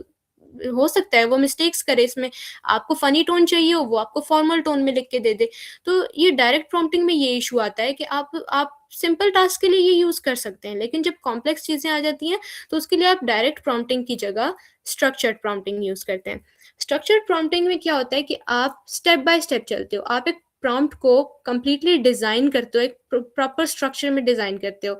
हो सकता है वो मिस्टेक्स करे इसमें, आपको फनी टोन चाहिए हो, वो आपको फॉर्मल टोन में लिख के दे दे। तो ये डायरेक्ट प्रॉम्प्टिंग में ये इशू आता है कि आप सिंपल टास्क के लिए ये यूज कर सकते हैं, लेकिन जब कॉम्प्लेक्स चीजें आ जाती हैं तो उसके लिए आप डायरेक्ट प्रॉम्प्टिंग की जगह स्ट्रक्चर्ड प्रॉम्प्टिंग यूज करते हैं। स्ट्रक्चर्ड प्रॉम्प्टिंग में क्या होता है कि आप स्टेप बाय स्टेप चलते हो, आप एक प्रॉम्प्ट को कंप्लीटली डिजाइन करते हो, एक प्रॉपर स्ट्रक्चर में डिजाइन करते हो।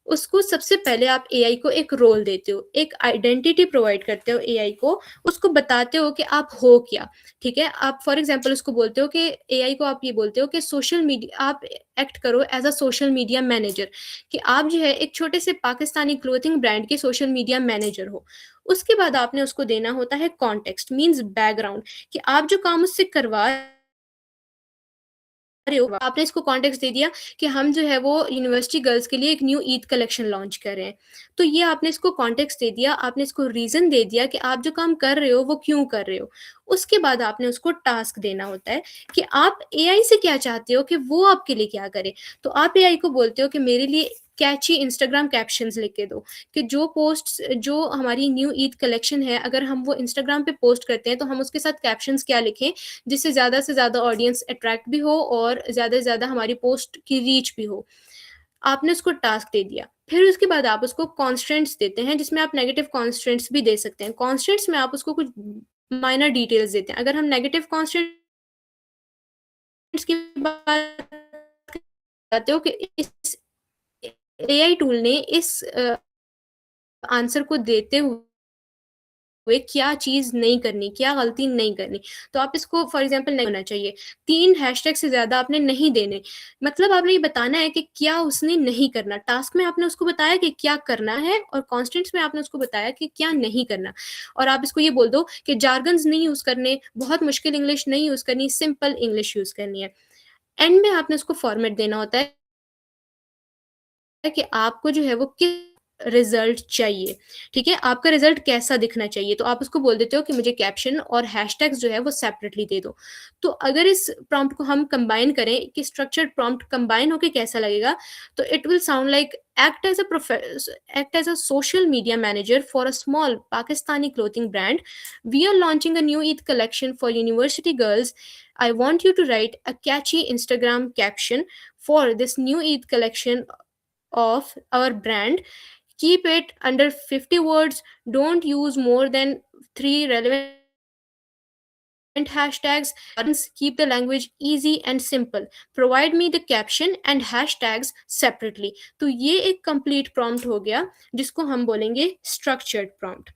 उसको सबसे पहले आप एआई को एक रोल देते हो, एक आइडेंटिटी प्रोवाइड करते हो एआई को, उसको बताते हो कि आप हो क्या। ठीक है, आप फॉर एग्जांपल उसको बोलते हो कि एआई को आप ये बोलते हो कि सोशल मीडिया आप एक्ट करो as a social media manager, कि आप जो है एक छोटे से पाकिस्तानी क्लोथिंग ब्रांड के सोशल मीडिया मैनेजर हो। उसके बाद आपने उसको देना होता है कॉन्टेक्स्ट, मीन्स बैकग्राउंड, कि आप जो काम उससे करवा रहे हो, आपने इसको कॉन्टेक्स्ट दे दिया कि हम जो है वो यूनिवर्सिटी गर्ल्स के लिए एक न्यू ईद कलेक्शन लॉन्च कर रहे हैं। तो ये आपने इसको कॉन्टेक्स्ट दे दिया, आपने इसको रीजन दे दिया कि आप जो काम कर रहे हो वो क्यों कर रहे हो। उसके बाद आपने उसको टास्क देना होता है कि आप एआई से क्या चाहते हो कि वो आपके लिए क्या करे। तो आप एआई को बोलते हो कि मेरे लिए कैची इंस्टाग्राम कैप्शंस लिख के दो, कि जो पोस्ट जो हमारी न्यू ईद कलेक्शन है अगर हम वो इंस्टाग्राम पे पोस्ट करते हैं तो हम उसके साथ कैप्शंस क्या लिखें जिससे ज़्यादा से ज़्यादा ऑडियंस अट्रैक्ट भी हो और ज़्यादा से ज़्यादा हमारी पोस्ट की रीच भी हो। आपने उसको टास्क दे दिया, फिर उसके बाद आप उसको कॉन्स्टेंट्स देते हैं, जिसमें आप नेगेटिव कॉन्स्टेंट्स भी दे सकते हैं। कॉन्स्टेंट्स में आप उसको कुछ माइनर डिटेल्स देते हैं। अगर हम नेगेटिव कॉन्स्टेंट्स की बात करते हो कि इस एआई टूल ने इस आंसर को देते हुए क्या चीज़ नहीं करनी, क्या गलती नहीं करनी। तो आप इसको फॉर एग्ज़ाम्पल नहीं होना चाहिए। 3 हैशटैग से ज़्यादा आपने नहीं देने। मतलब आपने ये बताना है कि क्या उसने नहीं करना। टास्क में आपने उसको बताया कि क्या करना है और कॉन्स्टेंट्स में आपने उसको बताया कि क्या नहीं करना। और आप इसको ये बोल दो कि जार्गन्स नहीं यूज़ करने, बहुत मुश्किल इंग्लिश नहीं यूज़ करनी, सिंपल इंग्लिश यूज़ करनी है। एंड में आपने उसको फॉर्मेट देना होता है कि आपको जो है वो किस रिजल्ट चाहिए। ठीक है, आपका रिजल्ट कैसा दिखना चाहिए। तो आप उसको बोल देते हो कि मुझे कैप्शन और हैशटैग्स जो है वो सेपरेटली दे दो। तो अगर इस प्रॉम्प्ट को हम कंबाइन करें कि स्ट्रक्चर्ड प्रॉम्प्ट कंबाइन होके कैसा लगेगा, तो it will sound like act as a social media manager for a small Pakistani clothing brand. We are launching a new Eid collection for university girls. I want you to write a catchy Instagram caption for this new Eid collection of our brand. Keep it under 50 words. Don't use more than 3 relevant hashtags. Keep the language easy and simple. Provide me the caption and hashtags separately. तो ये एक complete prompt हो गया जिसको हम बोलेंगे structured prompt.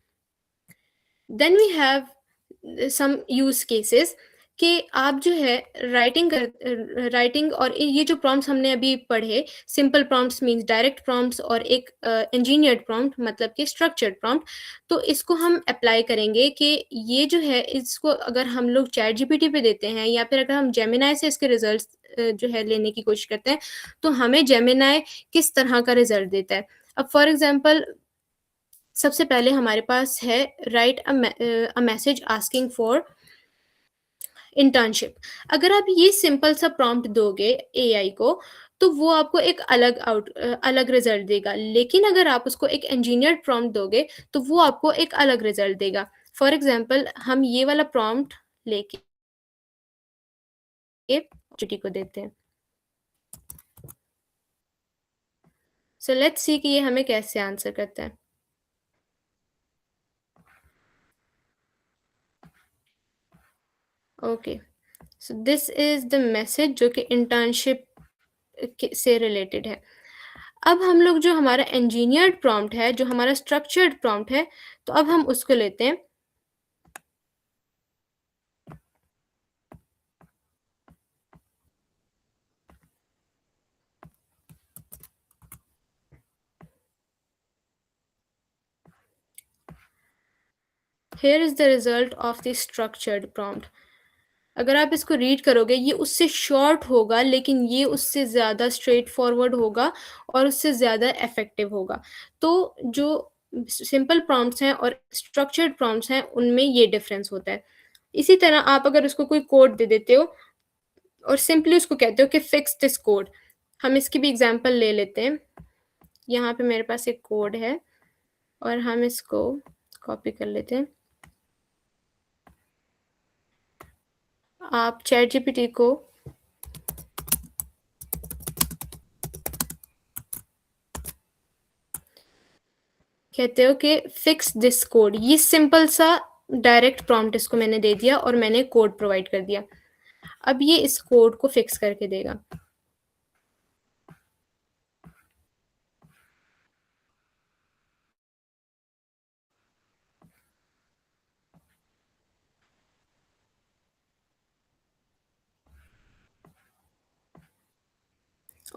Then we have some use cases कि आप जो है राइटिंग और ये जो प्रॉम्प्ट्स हमने अभी पढ़े, simple prompts means direct prompts और एक इंजीनियर्ड प्रॉम्प्ट मतलब कि स्ट्रक्चर्ड प्रॉम्प्ट। तो इसको हम अप्लाई करेंगे कि ये जो है इसको अगर हम लोग चैट जीपीटी पे देते हैं या फिर अगर हम जेमिनाई से इसके रिजल्ट्स जो है लेने की कोशिश करते हैं, तो हमें जेमिनाई किस तरह का रिजल्ट देता है। अब फॉर एग्ज़ाम्पल सबसे पहले हमारे पास है right a message asking for internship. अगर आप ये सिंपल सा प्रॉम्प्ट दोगे एआई को, तो वो आपको एक अलग रिज़ल्ट देगा। लेकिन अगर आप उसको एक इंजीनियर्ड प्रॉम्प्ट दोगे, तो वो आपको एक अलग रिज़ल्ट देगा। फॉर एग्ज़ाम्पल हम ये वाला प्रॉम्प्ट लेके चीटी को देते हैं। सो लेट्स सी कि ये हमें कैसे आंसर करता है। Okay, so this is the message जो कि इंटर्नशिप से रिलेटेड है। अब हम लोग जो हमारा इंजीनियर्ड प्रॉम्प्ट है, जो हमारा स्ट्रक्चर्ड प्रॉम्प्ट है, तो अब हम उसको लेते हैं। Here is the result of the structured prompt. अगर आप इसको रीड करोगे, ये उससे शॉर्ट होगा, लेकिन ये उससे ज़्यादा स्ट्रेट फॉरवर्ड होगा और उससे ज़्यादा इफ़ेक्टिव होगा। तो जो सिंपल प्रॉम्प्ट्स हैं और स्ट्रक्चर्ड प्रॉम्प्ट्स हैं, उनमें ये डिफ़रेंस होता है। इसी तरह आप अगर उसको कोई कोड दे देते हो और सिंपली उसको कहते हो कि फिक्स दिस कोड। हम इसकी भी एग्ज़ाम्पल ले लेते हैं। यहाँ पे मेरे पास एक कोड है और हम इसको कॉपी कर लेते हैं। आप चैटजीपीटी को कहते हो कि फिक्स दिस कोड। ये सिंपल सा डायरेक्ट प्रॉम्प्ट इसको मैंने दे दिया और मैंने कोड प्रोवाइड कर दिया। अब ये इस कोड को फिक्स करके देगा।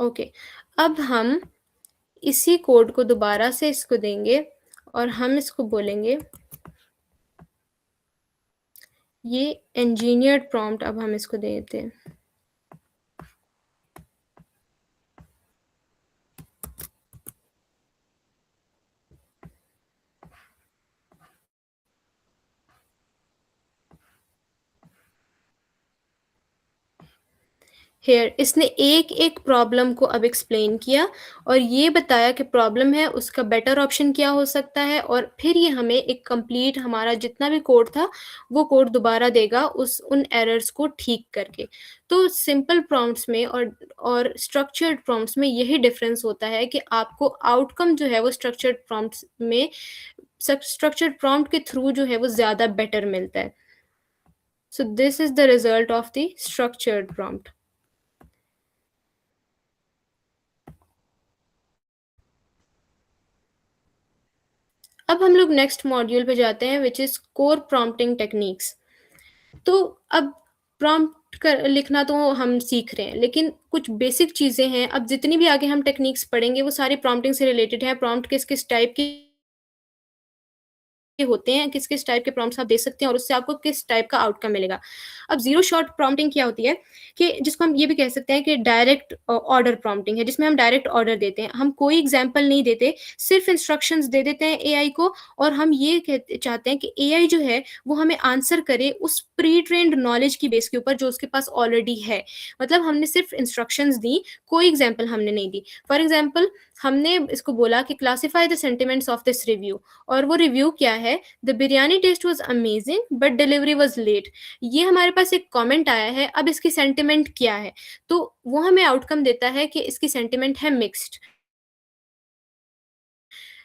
ओके, अब हम इसी कोड को दोबारा से इसको देंगे और हम इसको बोलेंगे, ये इंजीनियर्ड प्रॉम्प्ट अब हम इसको दे देते हैं। हियर इसने एक-एक प्रॉब्लम को अब एक्सप्लेन किया और ये बताया कि प्रॉब्लम है, उसका बेटर ऑप्शन क्या हो सकता है, और फिर ये हमें एक कंप्लीट हमारा जितना भी कोड था, वो कोड दोबारा देगा उन एरर्स को ठीक करके। तो सिंपल प्रॉम्प्ट्स में और स्ट्रक्चर्ड प्रॉम्प्ट्स में यही डिफरेंस होता है कि आपको आउटकम जो है वो स्ट्रक्चर्ड प्रॉम्प्ट के थ्रू जो है वो ज़्यादा बेटर मिलता है। So this is the result of the structured prompt. अब हम लोग नेक्स्ट मॉड्यूल पे जाते हैं, which is core prompting techniques. तो अब प्रॉम्प्ट कर लिखना तो हम सीख रहे हैं, लेकिन कुछ बेसिक चीज़ें हैं। अब जितनी भी आगे हम टेक्निक्स पढ़ेंगे वो सारी प्रॉम्प्टिंग से रिलेटेड है। प्रॉम्प्ट किस-किस टाइप की होते हैं, किस-किस टाइप के प्रॉम्प्ट्स आप दे सकते हैं और उससे आपको किस टाइप का आउटकम मिलेगा। अब ज़ीरो शॉट प्रॉम्प्टिंग क्या होती है कि जिसको हम ये भी कह सकते हैं कि डायरेक्ट ऑर्डर प्रॉम्प्टिंग है, जिसमें हम डायरेक्ट ऑर्डर देते हैं। हम कोई एग्ज़ाम्पल नहीं देते, सिर्फ़ इंस्ट्रक्शंस दे देते हैं एआई को और हम ये चाहते हैं कि एआई जो है वो हमें आंसर करे उस प्री ट्रेन्ड नॉलेज की बेस के ऊपर जो उसके पास ऑलरेडी है। मतलब हमने सिर्फ़ इंस्ट्रक्शंस दी, कोई एग्ज़ाम्पल हमने नहीं दी। फॉर एग्ज़ाम्पल हमने इसको बोला कि classify the sentiments of this review, और वो रिव्यू क्या है, the biryani taste was amazing but delivery was late. ये हमारे पास एक कमेंट आया है, अब इसकी सेंटिमेंट क्या है? तो वो हमें आउटकम देता है कि इसकी सेंटिमेंट है मिक्स्ड।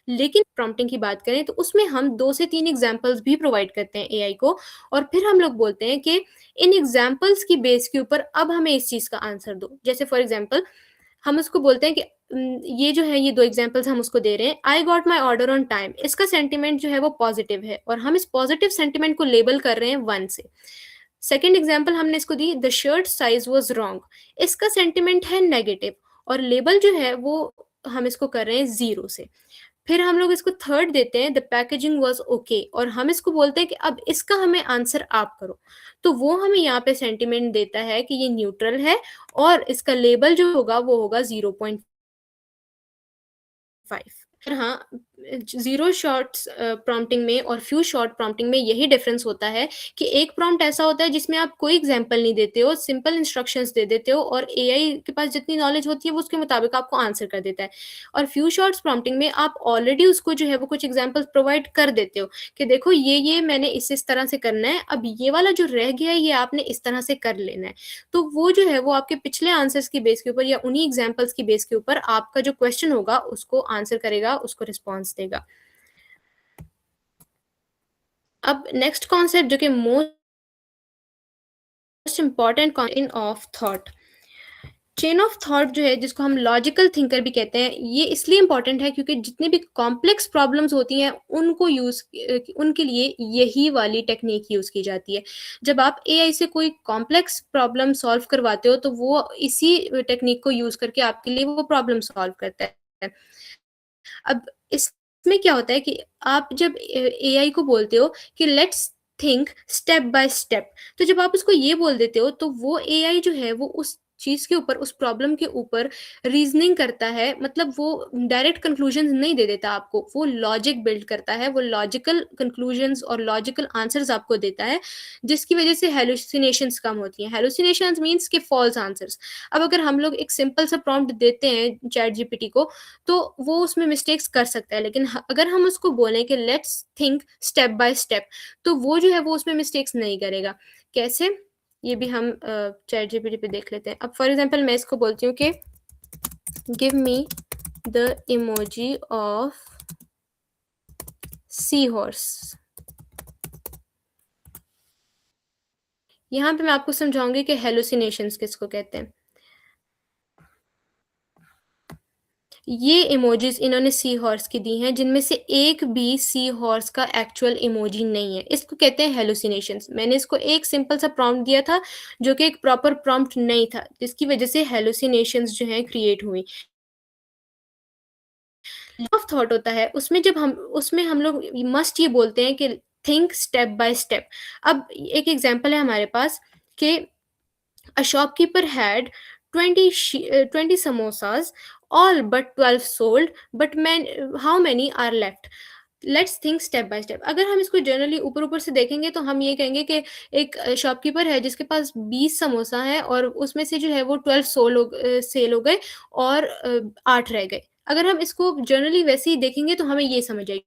लेकिन प्रॉम्प्टिंग की बात करें तो उसमें हम 2 से 3 एग्ज़ाम्पल्स भी प्रोवाइड करते हैं एआई को और फिर हम लोग बोलते हैं कि इन एग्ज़ाम्पल्स की बेस के ऊपर अब हमें इस चीज़ का आंसर दो। जैसे फॉर एग्ज़ाम्पल हम उसको बोलते हैं कि ये जो है, ये 2 एग्ज़ाम्पल्स हम उसको दे रहे हैं। I got my order on time, इसका सेंटिमेंट जो है वो पॉज़िटिव है और हम इस पॉज़िटिव सेंटिमेंट को लेबल कर रहे हैं 1 से। सेकंड एग्ज़ाम्पल हमने इसको दी, the shirt size was wrong, इसका सेंटिमेंट है नेगेटिव और लेबल जो है वो हम इसको कर रहे हैं 0 से। फिर हम लोग इसको थर्ड देते हैं, द पैकेजिंग वाज़ ओके, और हम इसको बोलते हैं कि अब इसका हमें आंसर आप करो। तो वो हमें यहाँ पे सेंटिमेंट देता है कि ये न्यूट्रल है और इसका लेबल जो होगा वो होगा 0.5। हाँ, ज़ीरो शॉट्स प्रॉम्प्टिंग में और फ्यू शॉट प्रॉम्प्टिंग में यही डिफ़रेंस होता है कि एक प्रॉम्प्ट ऐसा होता है जिसमें आप कोई एग्ज़ाम्पल नहीं देते हो, सिंपल इंस्ट्रक्शंस दे देते हो और एआई के पास जितनी नॉलेज होती है वो उसके मुताबिक आपको आंसर कर देता है। और फ्यू शॉट्स प्रॉम्प्टिंग में आप ऑलरेडी उसको जो है वो कुछ एग्ज़ाम्पल्स प्रोवाइड कर देते हो कि देखो ये मैंने इस तरह से करना है, अब ये वाला जो रह गया है ये आपने इस तरह से कर लेना है। तो वो जो है वो आपके पिछले आंसर्स की बेस के ऊपर या उन्हीं एग्ज़ाम्पल्स की बेस के ऊपर आपका जो क्वेश्चन होगा उसको आंसर करेगा, उसको रिस्पॉन्स देगा। अब नेक्स्ट कॉन्सेप्ट जो कि most important chain of thought. Chain of thought जो है जिसको हम लॉजिकल थिंकर भी कहते हैं, ये इसलिए इम्पोर्टेंट है क्योंकि जितनी भी कॉम्प्लेक्स प्रॉब्लम्स होती हैं उनके लिए यही वाली टेक्निक यूज़ की जाती है। जब आप एआई से कोई कॉम्प्लेक्स प्रॉब्लम सॉल्व करवाते हो तो वो इसी टेक्निक को यूज़ करके आपके लिए वो प्रॉब्लम सॉल्व करता है। अब इसमें क्या होता है कि आप जब एआई को बोलते हो कि let's think step by step, तो जब आप उसको ये बोल देते हो तो वो एआई जो है वो उस चीज के ऊपर, उस प्रॉब्लम के ऊपर रीजनिंग करता है। मतलब वो डायरेक्ट कंक्लूजन नहीं दे देता आपको, वो लॉजिक बिल्ड करता है, वो लॉजिकल कंक्लूजन्स और लॉजिकल आंसर्स आपको देता है, जिसकी वजह से हेलुसिनेशंस कम होती हैं। हेलुसिनेशंस मीन्स के फॉल्स आंसर्स। अब अगर हम लोग एक सिंपल सा प्रॉम्प्ट देते हैं चैट जीपीटी को तो वो उसमें मिस्टेक्स कर सकता है, लेकिन अगर हम उसको बोलें कि let's think step by step, तो वो जो है वो उसमें मिस्टेक्स नहीं करेगा। कैसे, ये भी हम चैट जीपीटी पे देख लेते हैं। अब फॉर एग्जांपल मैं इसको बोलती हूँ कि give me the emoji of seahorse. यहाँ पे मैं आपको समझाऊंगी कि हेलुसिनेशंस किसको कहते हैं। ये इमोजीज इन्होंने सी हॉर्स की दी हैं, जिनमें से एक भी सी हॉर्स का एक्चुअल इमोजी नहीं है। इसको कहते हैं हेलुसिनेशंस। मैंने इसको एक सिंपल सा प्रॉम्प्ट दिया था जो कि एक प्रॉपर प्रॉम्प्ट नहीं था, जिसकी वजह से हेलुसिनेशंस जो है क्रिएट हुई। ऑफ थॉट होता है उसमें हम लोग मस्ट ये बोलते हैं कि थिंक स्टेप बाय स्टेप। अब एक एग्जांपल है हमारे पास कि a shopkeeper had 20 samosas, all but 12 sold, but how many are left? Let's think step by step. अगर हम इसको जनरली ऊपर ऊपर से देखेंगे तो हम ये कहेंगे कि एक शॉपकीपर है जिसके पास 20 समोसा है और उसमें से जो है वो 12 सेल हो गए और 8 रह गए। अगर हम इसको जनरली वैसे ही देखेंगे तो हमें ये समझ आएगी,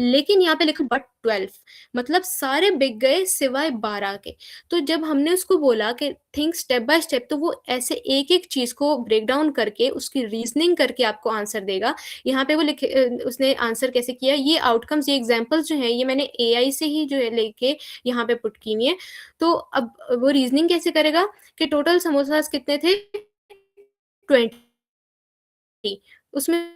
लेकिन यहाँ पे लिखा बट 12, मतलब सारे बिक गए सिवाय 12 के। तो जब हमने उसको बोला कि थिंक स्टेप बाय स्टेप, तो वो ऐसे एक एक चीज को ब्रेक डाउन करके उसकी रीजनिंग करके आपको आंसर देगा। यहाँ पे वो लिखे उसने आंसर कैसे किया, ये आउटकम्स, ये एग्जांपल्स जो है ये मैंने एआई से ही जो है लेके यहाँ पे पुट की हुई है। तो अब वो रीजनिंग कैसे करेगा कि टोटल समोसास कितने थे, 20, उसमें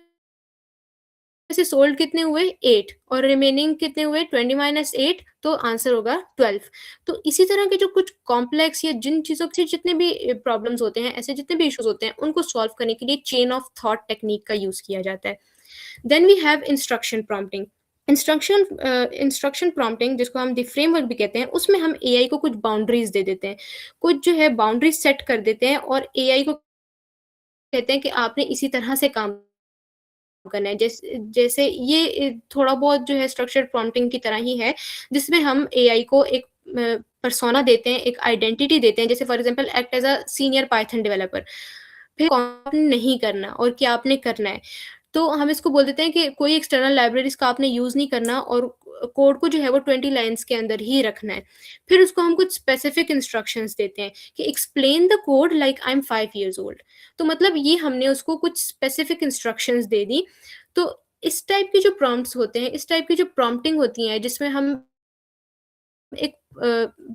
से सोल्ड कितने हुए, 8, और रिमेनिंग कितने हुए, 20 माइनस 8, तो आंसर होगा 12। तो इसी तरह के जो कुछ कॉम्प्लेक्स या जिन चीज़ों से जितने भी प्रॉब्लम्स होते हैं, ऐसे जितने भी इश्यूज होते हैं, उनको सॉल्व करने के लिए चेन ऑफ थॉट टेक्निक का यूज किया जाता है। Then we have instruction prompting. Instruction prompting, जिसको हम द फ्रेमवर्क भी कहते हैं, उसमें हम एआई को कुछ बाउंड्रीज दे देते हैं, कुछ जो है बाउंड्रीज सेट कर देते हैं और एआई को कहते हैं कि आपने इसी तरह से काम करना है। जैसे ये थोड़ा बहुत जो है स्ट्रक्चर्ड प्रॉम्प्टिंग की तरह ही है, जिसमें हम एआई को एक पर्सोना देते हैं, एक आइडेंटिटी देते हैं। जैसे for example act as a senior Python developer, फिर कौन नहीं करना और क्या आपने करना है। तो हम इसको बोल देते हैं कि कोई एक्सटर्नल लाइब्रेरीज का आपने यूज नहीं करना और कोड को जो है वो 20 लाइंस के अंदर ही रखना है। फिर उसको हम कुछ स्पेसिफिक इंस्ट्रक्शंस देते हैं कि explain the code like I am 5 years old। तो मतलब ये हमने उसको कुछ स्पेसिफिक इंस्ट्रक्शंस दे दी। तो इस टाइप के जो प्रॉम्प्ट्स होते हैं, इस टाइप की जो प्रॉम्प्टिंग होती है, जिसमें हम एक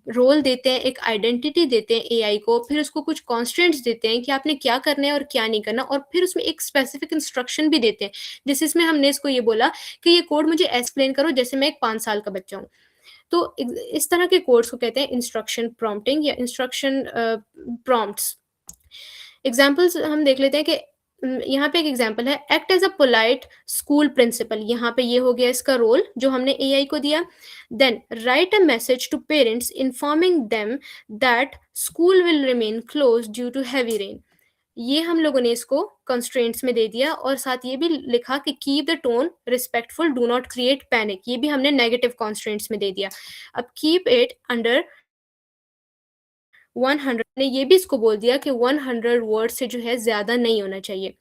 रोल देते हैं, एक आइडेंटिटी देते हैं एआई को, फिर उसको कुछ कॉन्स्टेंट्स देते हैं कि आपने क्या करना है और क्या नहीं करना, और फिर उसमें एक स्पेसिफिक इंस्ट्रक्शन भी देते हैं। जैसे इसमें हमने इसको ये बोला कि ये कोड मुझे एक्सप्लेन करो जैसे मैं एक 5 साल का बच्चा हूँ। तो इस तरह के कोड्स को कहते हैं इंस्ट्रक्शन प्रॉम्प्टिंग या इंस्ट्रक्शन प्रॉम्प्ट्स। एग्जाम्पल्स हम देख लेते हैं कि यहाँ पे एक एग्जाम्पल है, act as a polite school principal. यहाँ पे ये हो गया इसका रोल जो हमने एआई को दिया। Then write a message to parents informing them that school will remain close due to heavy rain. ये हम लोगों ने इसको कंस्ट्रेंट्स में दे दिया और साथ ये भी लिखा कि keep the tone respectful, do not create panic, ये भी हमने नेगेटिव कंस्ट्रेंट्स में दे दिया। अब कीप इट अंडर 100 ने ये भी इसको बोल दिया कि 100 वर्ड से जो है ज़्यादा नहीं होना चाहिए।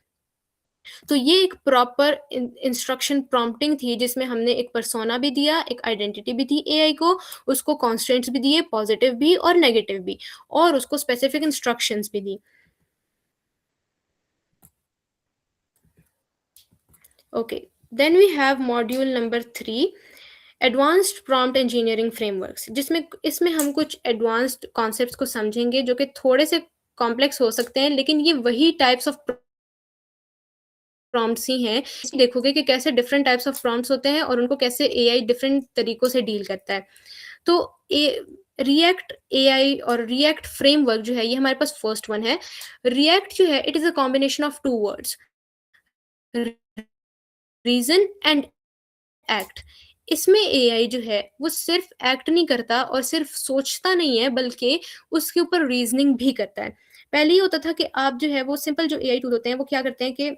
तो ये एक प्रॉपर इंस्ट्रक्शन प्रॉम्प्टिंग थी जिसमें हमने एक पर्सोना भी दिया, एक आइडेंटिटी भी दी एआई को, उसको कॉन्स्टेंट्स भी दिए, पॉजिटिव भी और नेगेटिव भी, और उसको स्पेसिफिक इंस्ट्रक्शंस भी दी। Okay, then we have module number 3, advanced prompt engineering frameworks, जिसमें इसमें हम कुछ एडवांस्ड कॉन्सेप्ट्स को समझेंगे जो कि थोड़े से कॉम्प्लेक्स हो सकते हैं, लेकिन ये वही टाइप्स ऑफ प्रॉम्प्ट्स ही हैं। इसमें देखोगे कि कैसे डिफरेंट टाइप्स ऑफ प्रॉम्प्ट्स होते हैं और उनको कैसे एआई डिफरेंट तरीकों से डील करता है। तो ए रिएक्ट एआई और रिएक्ट फ्रेमवर्क जो है, ये हमारे पास फर्स्ट वन है। रिएक्ट जो है, it is a combination of 2 words, reason and act. इसमें एआई जो है वो सिर्फ एक्ट नहीं करता और सिर्फ सोचता नहीं है, बल्कि उसके ऊपर रीजनिंग भी करता है। पहले ये होता था कि आप जो है वो सिंपल जो एआई टूल होते हैं वो क्या करते हैं कि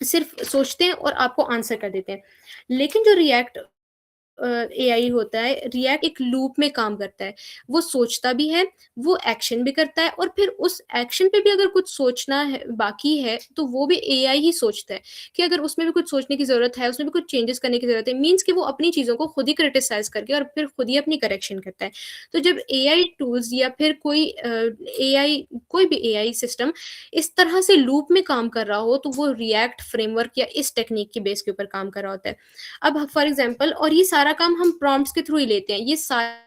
सिर्फ सोचते हैं और आपको आंसर कर देते हैं। लेकिन जो रिएक्ट एआई होता है, रिएक्ट एक लूप में काम करता है। वो सोचता भी है, वो एक्शन भी करता है और फिर उस एक्शन पे भी अगर कुछ सोचना है बाकी है, तो वो भी एआई ही सोचता है कि अगर उसमें भी कुछ सोचने की ज़रूरत है, उसमें भी कुछ चेंजेस करने की ज़रूरत है, मीन्स कि वो अपनी चीज़ों को खुद ही क्रिटिसाइज़ करके और फिर खुद ही अपनी करेक्शन करता है। तो जब एआई टूल्स या फिर कोई एआई कोई भी एआई सिस्टम इस तरह से लूप में काम कर रहा हो, तो वो रिएक्ट फ्रेमवर्क या इस टेक्नीक के बेस के ऊपर काम कर रहा होता है। अब फॉर एग्जांपल, और ये सारा काम हम प्रॉम्प्ट्स के थ्रू ही लेते हैं। ये सारे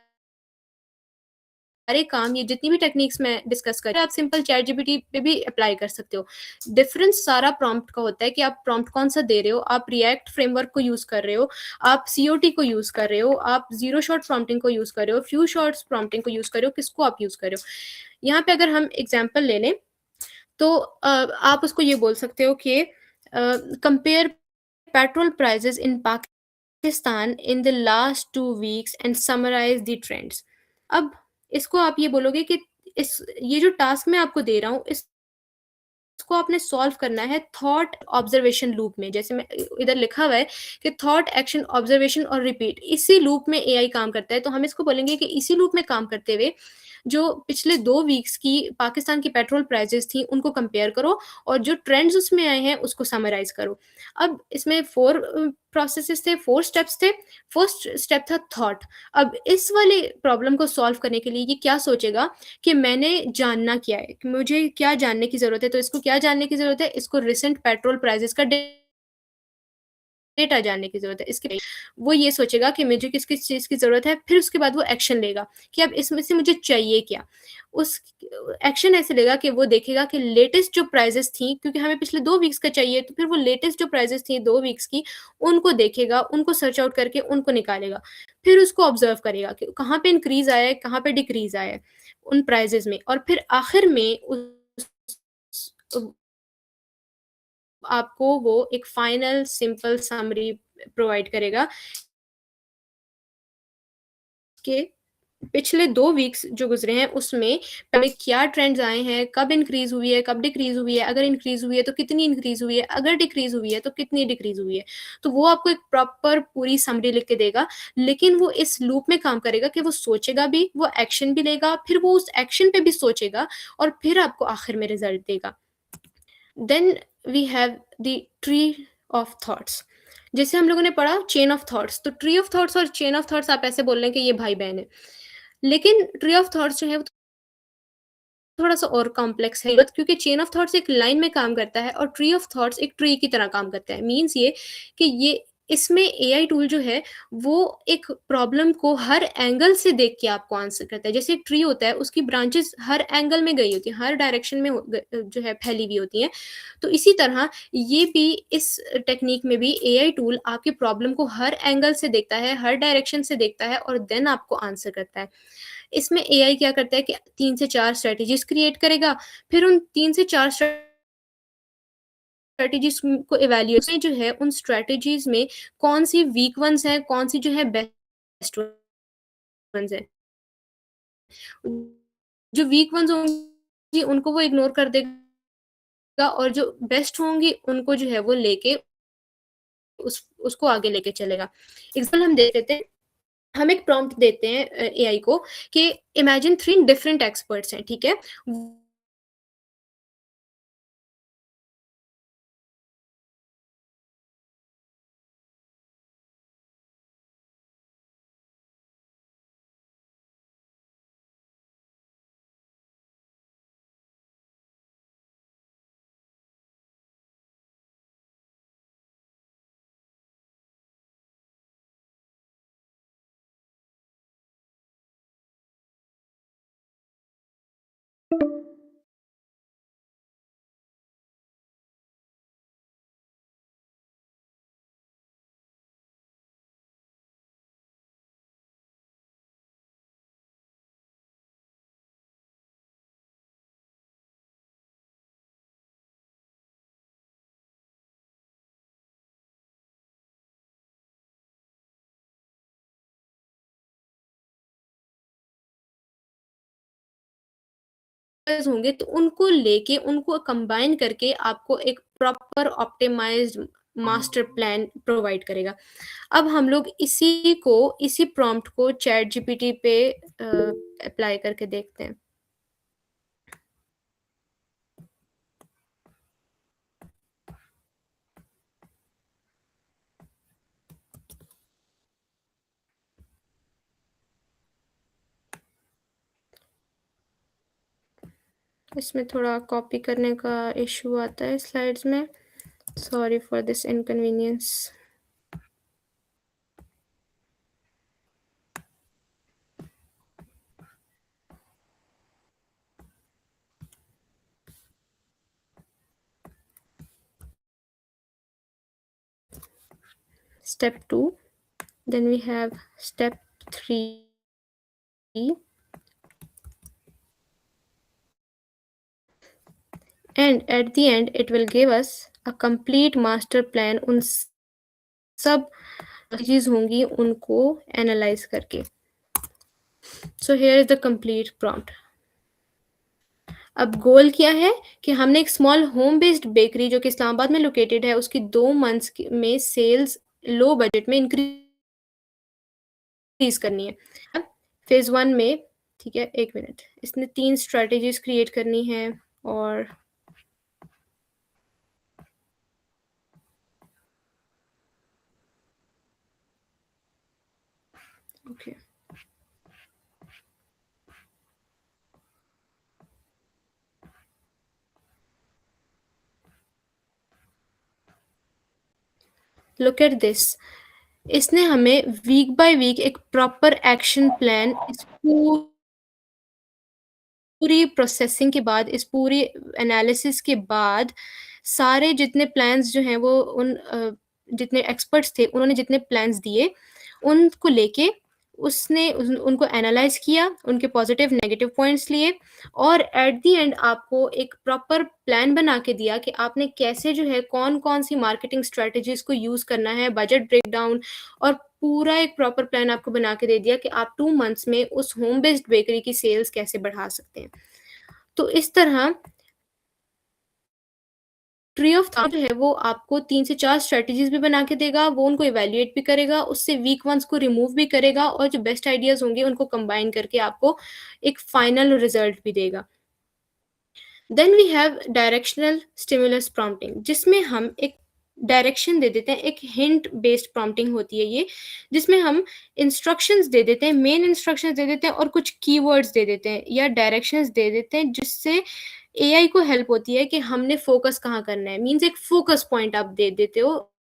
काम, ये जितनी भी टेक्निक्स मैं डिस्कस कर रही हूँ, आप सिंपल चैट जीपीटी पे भी अप्लाई कर सकते हो। डिफरेंस सारा प्रॉम्प्ट का होता है कि आप प्रॉम्प्ट कौन-सा दे रहे हो, आप रिएक्ट फ्रेमवर्क को यूज़ कर रहे हो, आप सीओटी को यूज़ कर रहे हो, आप ज़ीरो शॉट प्रॉम्प्टिंग को यूज़ कर रहे हो, फ्यू शॉट्स प्रॉम्प्टिंग को यूज़ कर रहे हो, किसको आप यूज़ कर रहे हो। यहाँ पे अगर हम एग्ज़ाम्पल ले लें, तो आप उसको ये बोल सकते हो कि compare petrol prices in Pakistan in the last 2 weeks and summarise the trends. अब इसको आप ये बोलोगे कि इस ये जो टास्क मैं आपको दे रहा हूँ, इसको आपने सॉल्व करना है थॉट ऑब्जर्वेशन लूप में। जैसे मैं इधर लिखा हुआ है कि थॉट, एक्शन, ऑब्जर्वेशन और रिपीट, इसी लूप में एआई काम करता है। तो हम इसको बोलेंगे कि इसी लूप में काम करते हुए जो पिछले 2 वीक्स की पाकिस्तान की पेट्रोल प्राइसेज़ थी, उनको कंपेयर करो और जो ट्रेंड्स उसमें आए हैं, उसको समराइज़ करो। अब इसमें 4 प्रोसेसेस थे, 4 स्टेप्स थे। फर्स्ट स्टेप था थॉट। अब इस वाले प्रॉब्लम को सॉल्व करने के लिए ये क्या सोचेगा कि मैंने जानना क्या है, कि मुझे क्या जानने की ज़रूरत है, तो इसको क्या जानने की ज़रूरत है, इसको रिसेंट पेट्रोल प्राइसेज़ का डेटा जानने की ज़रूरत है। इसके लिए वो ये सोचेगा कि मुझे किस-किस चीज़ की ज़रूरत है, फिर उसके बाद वो एक्शन लेगा कि अब इसमें से मुझे चाहिए क्या? उस एक्शन ऐसे लेगा कि वो देखेगा कि लेटेस्ट जो प्राइसेज़ थी, क्योंकि हमें पिछले 2 वीक्स का चाहिए, तो फिर वो लेटेस्ट जो प्राइसेज़ थी 2 वीक्स की, उनको देखेगा, उनको सर्च आउट करके उनको निकालेगा। फिर उसको ऑब्ज़र्व करेगा कि कहाँ पे इंक्रीज़ आया है, कहाँ पे डिक्रीज़ आया है, उन प्राइसेज़ में, और फिर आखिर में उस आपको वो एक फाइनल सिंपल समरी प्रोवाइड करेगा कि पिछले 2 वीक्स जो गुज़रे हैं उसमें हमें क्या ट्रेंड्स आए हैं, कब इंक्रीज़ हुई है, कब डिक्रीज़ हुई है, अगर इंक्रीज़ हुई है तो कितनी इंक्रीज़ हुई है, अगर डिक्रीज़ हुई है तो कितनी डिक्रीज़ हुई है। तो वो आपको एक प्रॉपर पूरी समरी लिख के देगा, लेकिन वो इस लूप में काम करेगा कि वो सोचेगा भी, वो एक्शन भी लेगा, फिर वो उस एक्शन पे भी सोचेगा और फिर आपको आखिर में रिज़ल्ट देगा। Then we have the tree of thoughts. जैसे हम लोगों ने पढ़ा चेन ऑफ थॉट्स, तो ट्री ऑफ थॉट्स और चेन ऑफ थॉट्स आप ऐसे बोल रहे हैं कि ये भाई-बहन है। लेकिन ट्री ऑफ थॉट्स जो है वो थोड़ा-सा और कॉम्प्लेक्स है, बट क्योंकि चेन ऑफ थॉट्स एक लाइन में काम करता है और ट्री ऑफ थॉट्स एक ट्री की तरह काम करता है। मीन्स ये कि ये इसमें एआई टूल जो है वो एक प्रॉब्लम को हर एंगल से देख के आपको आंसर करता है। जैसे एक ट्री होता है, उसकी ब्रांचेज़ हर एंगल में गई होती हैं, हर डायरेक्शन में जो है फैली हुई होती हैं। तो इसी तरह ये भी इस टेक्नीक में भी एआई टूल आपकी प्रॉब्लम को हर एंगल से देखता है, हर डायरेक्शन से देखता है और देन आपको आंसर करता है। इसमें एआई क्या करता है कि 3 से 4 स्ट्रैटेजीज़ क्रिएट करेगा, फिर उन 3 से 4 स्ट्रैटेजीज़ को इवैल्यूएट में जो है उन स्ट्रैटेजीज़ में कौन-सी वीक वन्स हैं, कौन-सी जो है बेस्ट वन्स हैं। जो वीक वन्स होंगी उनको वो इग्नोर कर देगा, और जो बेस्ट होंगी उनको जो है वो लेके उसको आगे लेके चलेगा। एग्जाम्पल हम दे देते हैं, हम एक प्रॉम्प्ट देते हैं एआई को कि इमेजिन 3 डिफरेंट एक्सपर्ट्स हैं, ठीक है? होंगे तो उनको लेके उनको कंबाइन करके आपको एक proper optimised master plan provide करेगा। अब हम लोग इसी प्रॉम्प्ट को चैट जीपीटी पे अप्लाई करके देखते हैं। इसमें थोड़ा कॉपी करने का इशू आता है स्लाइड्स में। Sorry for this inconvenience. Step 2, then we have step 3, and at the end it will give us a complete master plan उन सब चीज होंगी उनको एनालाइज करके। So here is the complete prompt. अब गोल क्या है कि हमने एक स्मॉल होम बेस्ड बेकरी जो कि इस्लामाबाद में लोकेटेड है उसकी 2 मंथ्स में सेल्स लो बजट में इंक्रीज करनी है। अब फेज 1 में, ठीक है, 1 मिनट, इसने 3 स्ट्रेटेजीज क्रिएट करनी है और ओके लुक एट दिस। इसने हमें वीक बाय वीक एक प्रॉपर एक्शन प्लान इस पूरी प्रोसेसिंग के बाद, इस पूरी एनालिसिस के बाद, सारे जितने प्लान्स जो हैं वो जितने एक्सपर्ट्स थे उन्होंने जितने प्लान्स दिए उनको लेके उसने उनको एनालाइज किया, उनके पॉजिटिव नेगेटिव पॉइंट्स लिए और एट द एंड आपको एक प्रॉपर प्लान बना के दिया कि आपने कैसे जो है कौन कौन सी मार्केटिंग स्ट्रेटजीज को यूज करना है, बजट ब्रेकडाउन और पूरा एक प्रॉपर प्लान आपको बना के दे दिया कि आप 2 मंथ्स में उस होम बेस्ड बेकरी की सेल्स कैसे बढ़ा सकते हैं। तो इस तरह ट्री ऑफ थॉट जो है वो आपको 3 से 4 स्ट्रेटजीज भी बना के देगा, वो उनको इवेल्युएट भी करेगा, उससे वीक वंस को रिमूव भी करेगा और जो बेस्ट आइडियाज होंगे उनको कंबाइन करके आपको एक फाइनल रिजल्ट भी देगा। Then we have directional stimulus prompting, जिसमें हम एक डायरेक्शन दे देते हैं, एक हिंट बेस्ड प्रॉम्प्टिंग होती है ये, जिसमें हम इंस्ट्रक्शंस दे देते हैं, मेन इंस्ट्रक्शंस दे देते हैं और कुछ कीवर्ड्स दे देते हैं या डायरेक्शंस दे देते हैं, जिससे एआई को हेल्प होती है कि हमने फोकस कहाँ करना है। मीन्स एक फोकस पॉइंट आप दे देते हो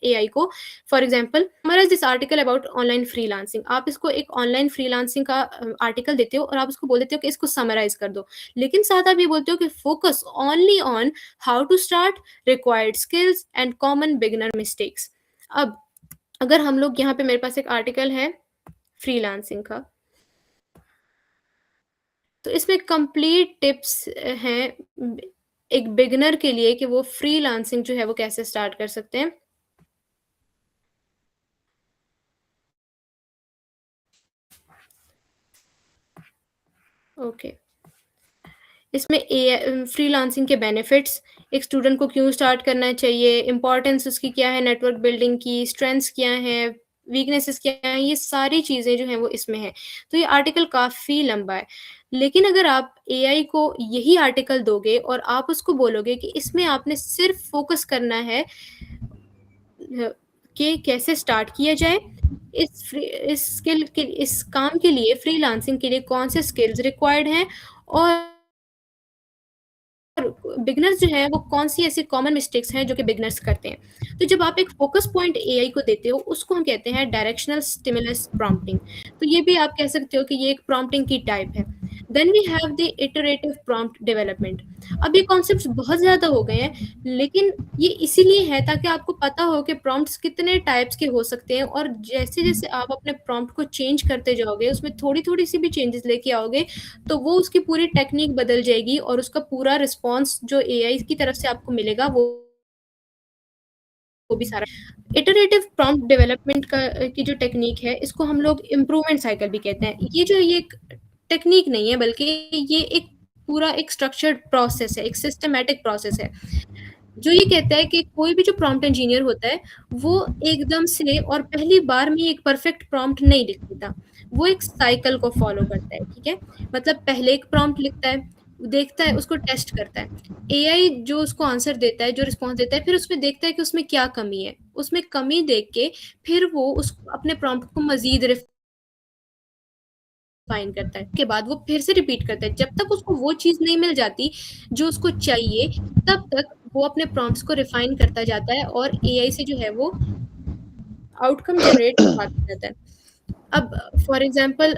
एआई को। फॉर एग्जाम्पल हमारा this article about online freelancing, आप इसको एक ऑनलाइन फ्रीलांसिंग का आर्टिकल देते हो और आप उसको बोल देते हो कि इसको समराइज कर दो, लेकिन साथ आप ये बोलते हो कि focus only on how to start, required skills and common beginner mistakes. अब अगर हम लोग यहाँ पे, मेरे पास एक आर्टिकल है फ्रीलांसिंग का, तो इसमें कंप्लीट टिप्स हैं एक बिगिनर के लिए कि वो फ्रीलांसिंग जो है वो कैसे स्टार्ट कर सकते हैं। ओके इसमें फ्रीलांसिंग के बेनिफिट्स, एक स्टूडेंट को क्यों स्टार्ट करना चाहिए, इम्पोर्टेंस उसकी क्या है नेटवर्क बिल्डिंग की, स्ट्रेंथ्स क्या हैं, वीकनेसेस क्या हैं, ये सारी चीज़ें जो हैं वो इसमें हैं। तो ये आर्टिकल काफ़ी लंबा है। लेकिन अगर आप एआई को यही आर्टिकल दोगे और आप उसको बोलोगे कि इसमें आपने सिर्फ़ फ़ोकस करना है कि कैसे स्टार्ट किया जाए, इस काम के लिए फ्रीलांसिंग के लिए कौन से स्किल्स रिक्वायर्ड हैं और बिगिनर्स जो है वो कौन-सी ऐसी कॉमन मिस्टेक्स हैं जो कि बिगिनर्स करते हैं। तो जब आप एक फ़ोकस पॉइंट एआई को देते हो, उसको हम कहते हैं डायरेक्शनल स्टिमुलस प्रॉम्प्टिंग। तो ये भी आप कह सकते हो कि ये एक प्रॉम्प्टिंग की टाइप है। Then we have the iterative prompt development. अब ये कॉन्सेप्ट्स बहुत ज़्यादा हो गए हैं, लेकिन ये इसीलिए है ताकि आपको पता हो कि प्रॉम्प्ट्स कितने टाइप्स के हो सकते हैं और जैसे-जैसे आप अपने प्रॉम्प्ट को चेंज करते जाओगे, उसमें थोड़ी-थोड़ी सी भी चेंजेस लेके आओगे, तो वो उसकी पूरी टेक्नीक बदल जाएगी और उसका पूरा रिस्पॉन्स जो एआई की तरफ से आपको मिलेगा वो भी सारा इटरेटिव प्रॉम्प्ट डेवलपमेंट की जो टेक्नीक है, इसको हम लोग इम्प्रूवमेंट साइकिल भी कहते हैं। ये एक टेक्नीक नहीं है, बल्कि ये एक पूरा एक स्ट्रक्चर्ड प्रोसेस है, एक सिस्टमैटिक प्रोसेस है। जो ये कहता है कि कोई भी जो प्रॉम्प्ट इंजीनियर होता है, वो एकदम से और पहली बार में एक परफेक्ट प्रॉम्प्ट नहीं लिख देता। वो एक साइकिल को फ़ॉलो करता है, ठीक है? मतलब पहले एक प्रॉम्प्ट लिखता है, देखता है, उसको टेस्ट करता है। एआई जो उसको आंसर देता है, जो रिस्पॉन्स देता है, फिर उसमें देखता है कि उसमें क्या कमी है। उसमें कमी देख के फिर वो उस अपने प्रॉम्प्ट को मज़ीद रिफ़ाइन करता है। उसके बाद वो फिर से रिपीट करता है। जब तक उसको वो चीज़ नहीं मिल जाती, जो उसको चाहिए, तब तक वो अपने प्रॉम्प्ट्स को रिफ़ाइन करता जाता है और एआई से जो है वो आउटकम जनरेट करवाता रहता है। अब फॉर एग्ज़ाम्पल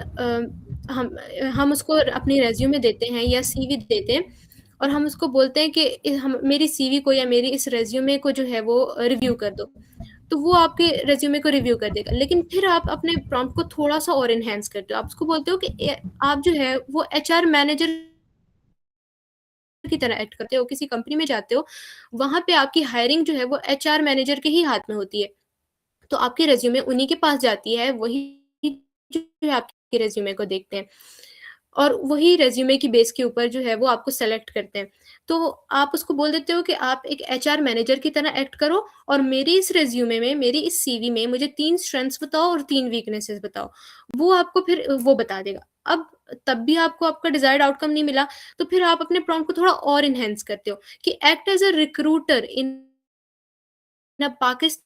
हम उसको अपनी रिज़्यूमे देते हैं या सीवी देते हैं और हम उसको बोलते हैं कि हम मेरी सीवी को या मेरी इस रिज़्यूमे को जो है वो रिव्यू कर दो। तो वो आपके रिज़्यूमे को रिव्यू कर देगा। लेकिन फिर आप अपने प्रॉम्प्ट को थोड़ा-सा और एनहांस करते हो। आप उसको बोलते हो कि आप जो है वो एचआर मैनेजर की तरह एक्ट करते हो, किसी कंपनी में जाते हो, वहाँ पे आपकी हायरिंग जो है वो एचआर मैनेजर के ही हाथ में होती है। तो आपकी रिज़्यूमे उन्हीं के पास जाती है, वही जो है आपके रिज़्यूमे को देखते हैं और वही रिज़्यूमे की बेस के ऊपर जो है वो आपको सेलेक्ट करते हैं। तो आप उसको बोल देते हो कि आप एक एचआर मैनेजर की तरह एक्ट करो और मेरी इस रिज़्यूमे में, मेरी इस सीवी में मुझे 3 स्ट्रेंथ्स बताओ और 3 वीकनेसेस बताओ। वो आपको फिर वो बता देगा। अब तब भी आपको आपका डिज़ायर्ड आउटकम नहीं मिला, तो फिर आप अपने प्रॉम्प्ट को थोड़ा और एनहांस करते हो कि एक्ट एज़ अ रिक्रूटर इन ना पाकिस्तान